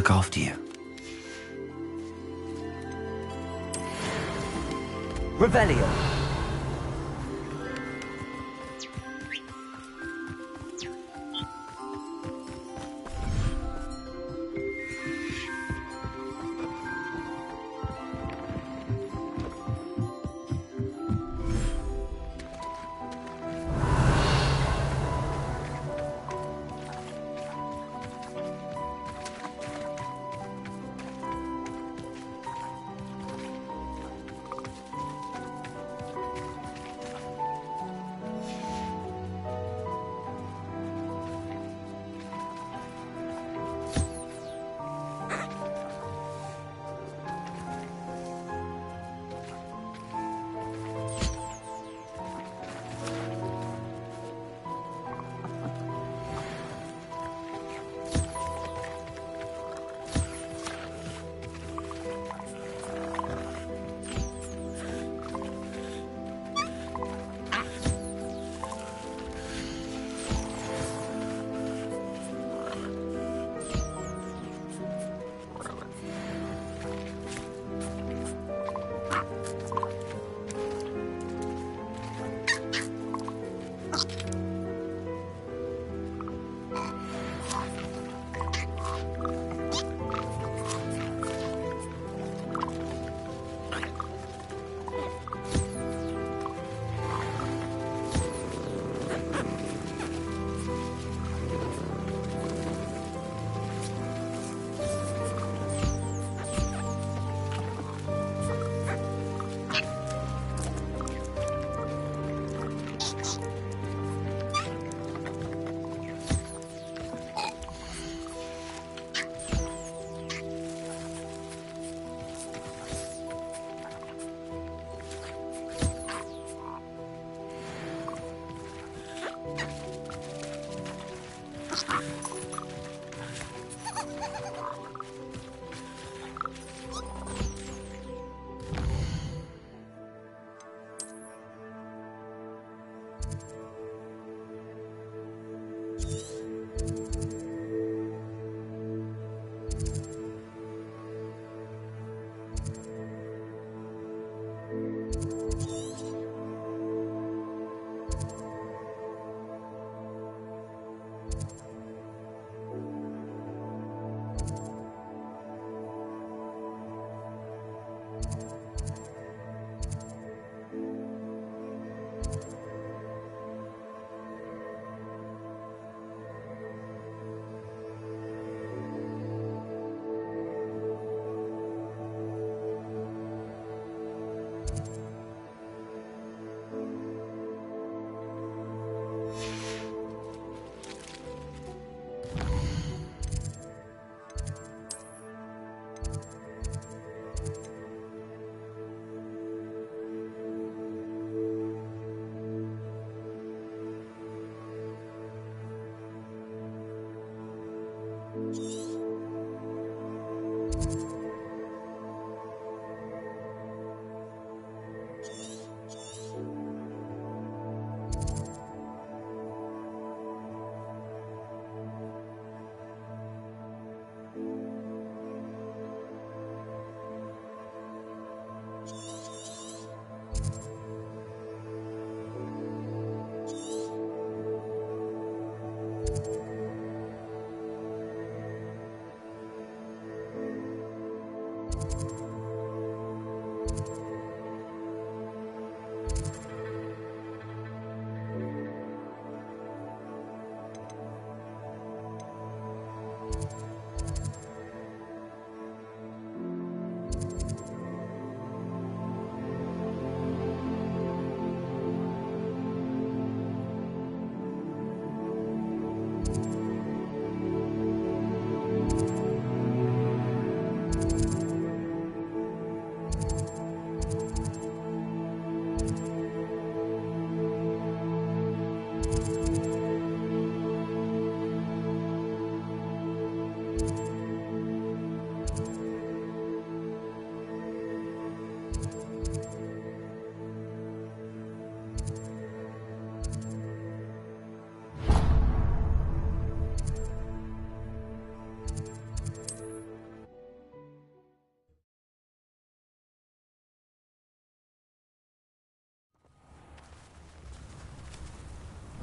look after you. Revelio.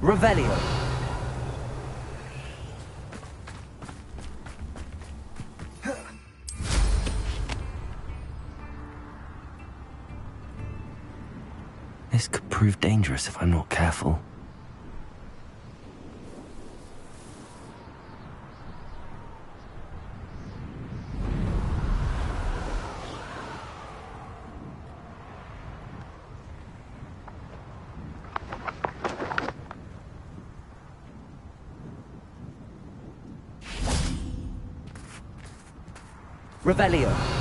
Revelio. This could prove dangerous if I'm not careful. Revelio.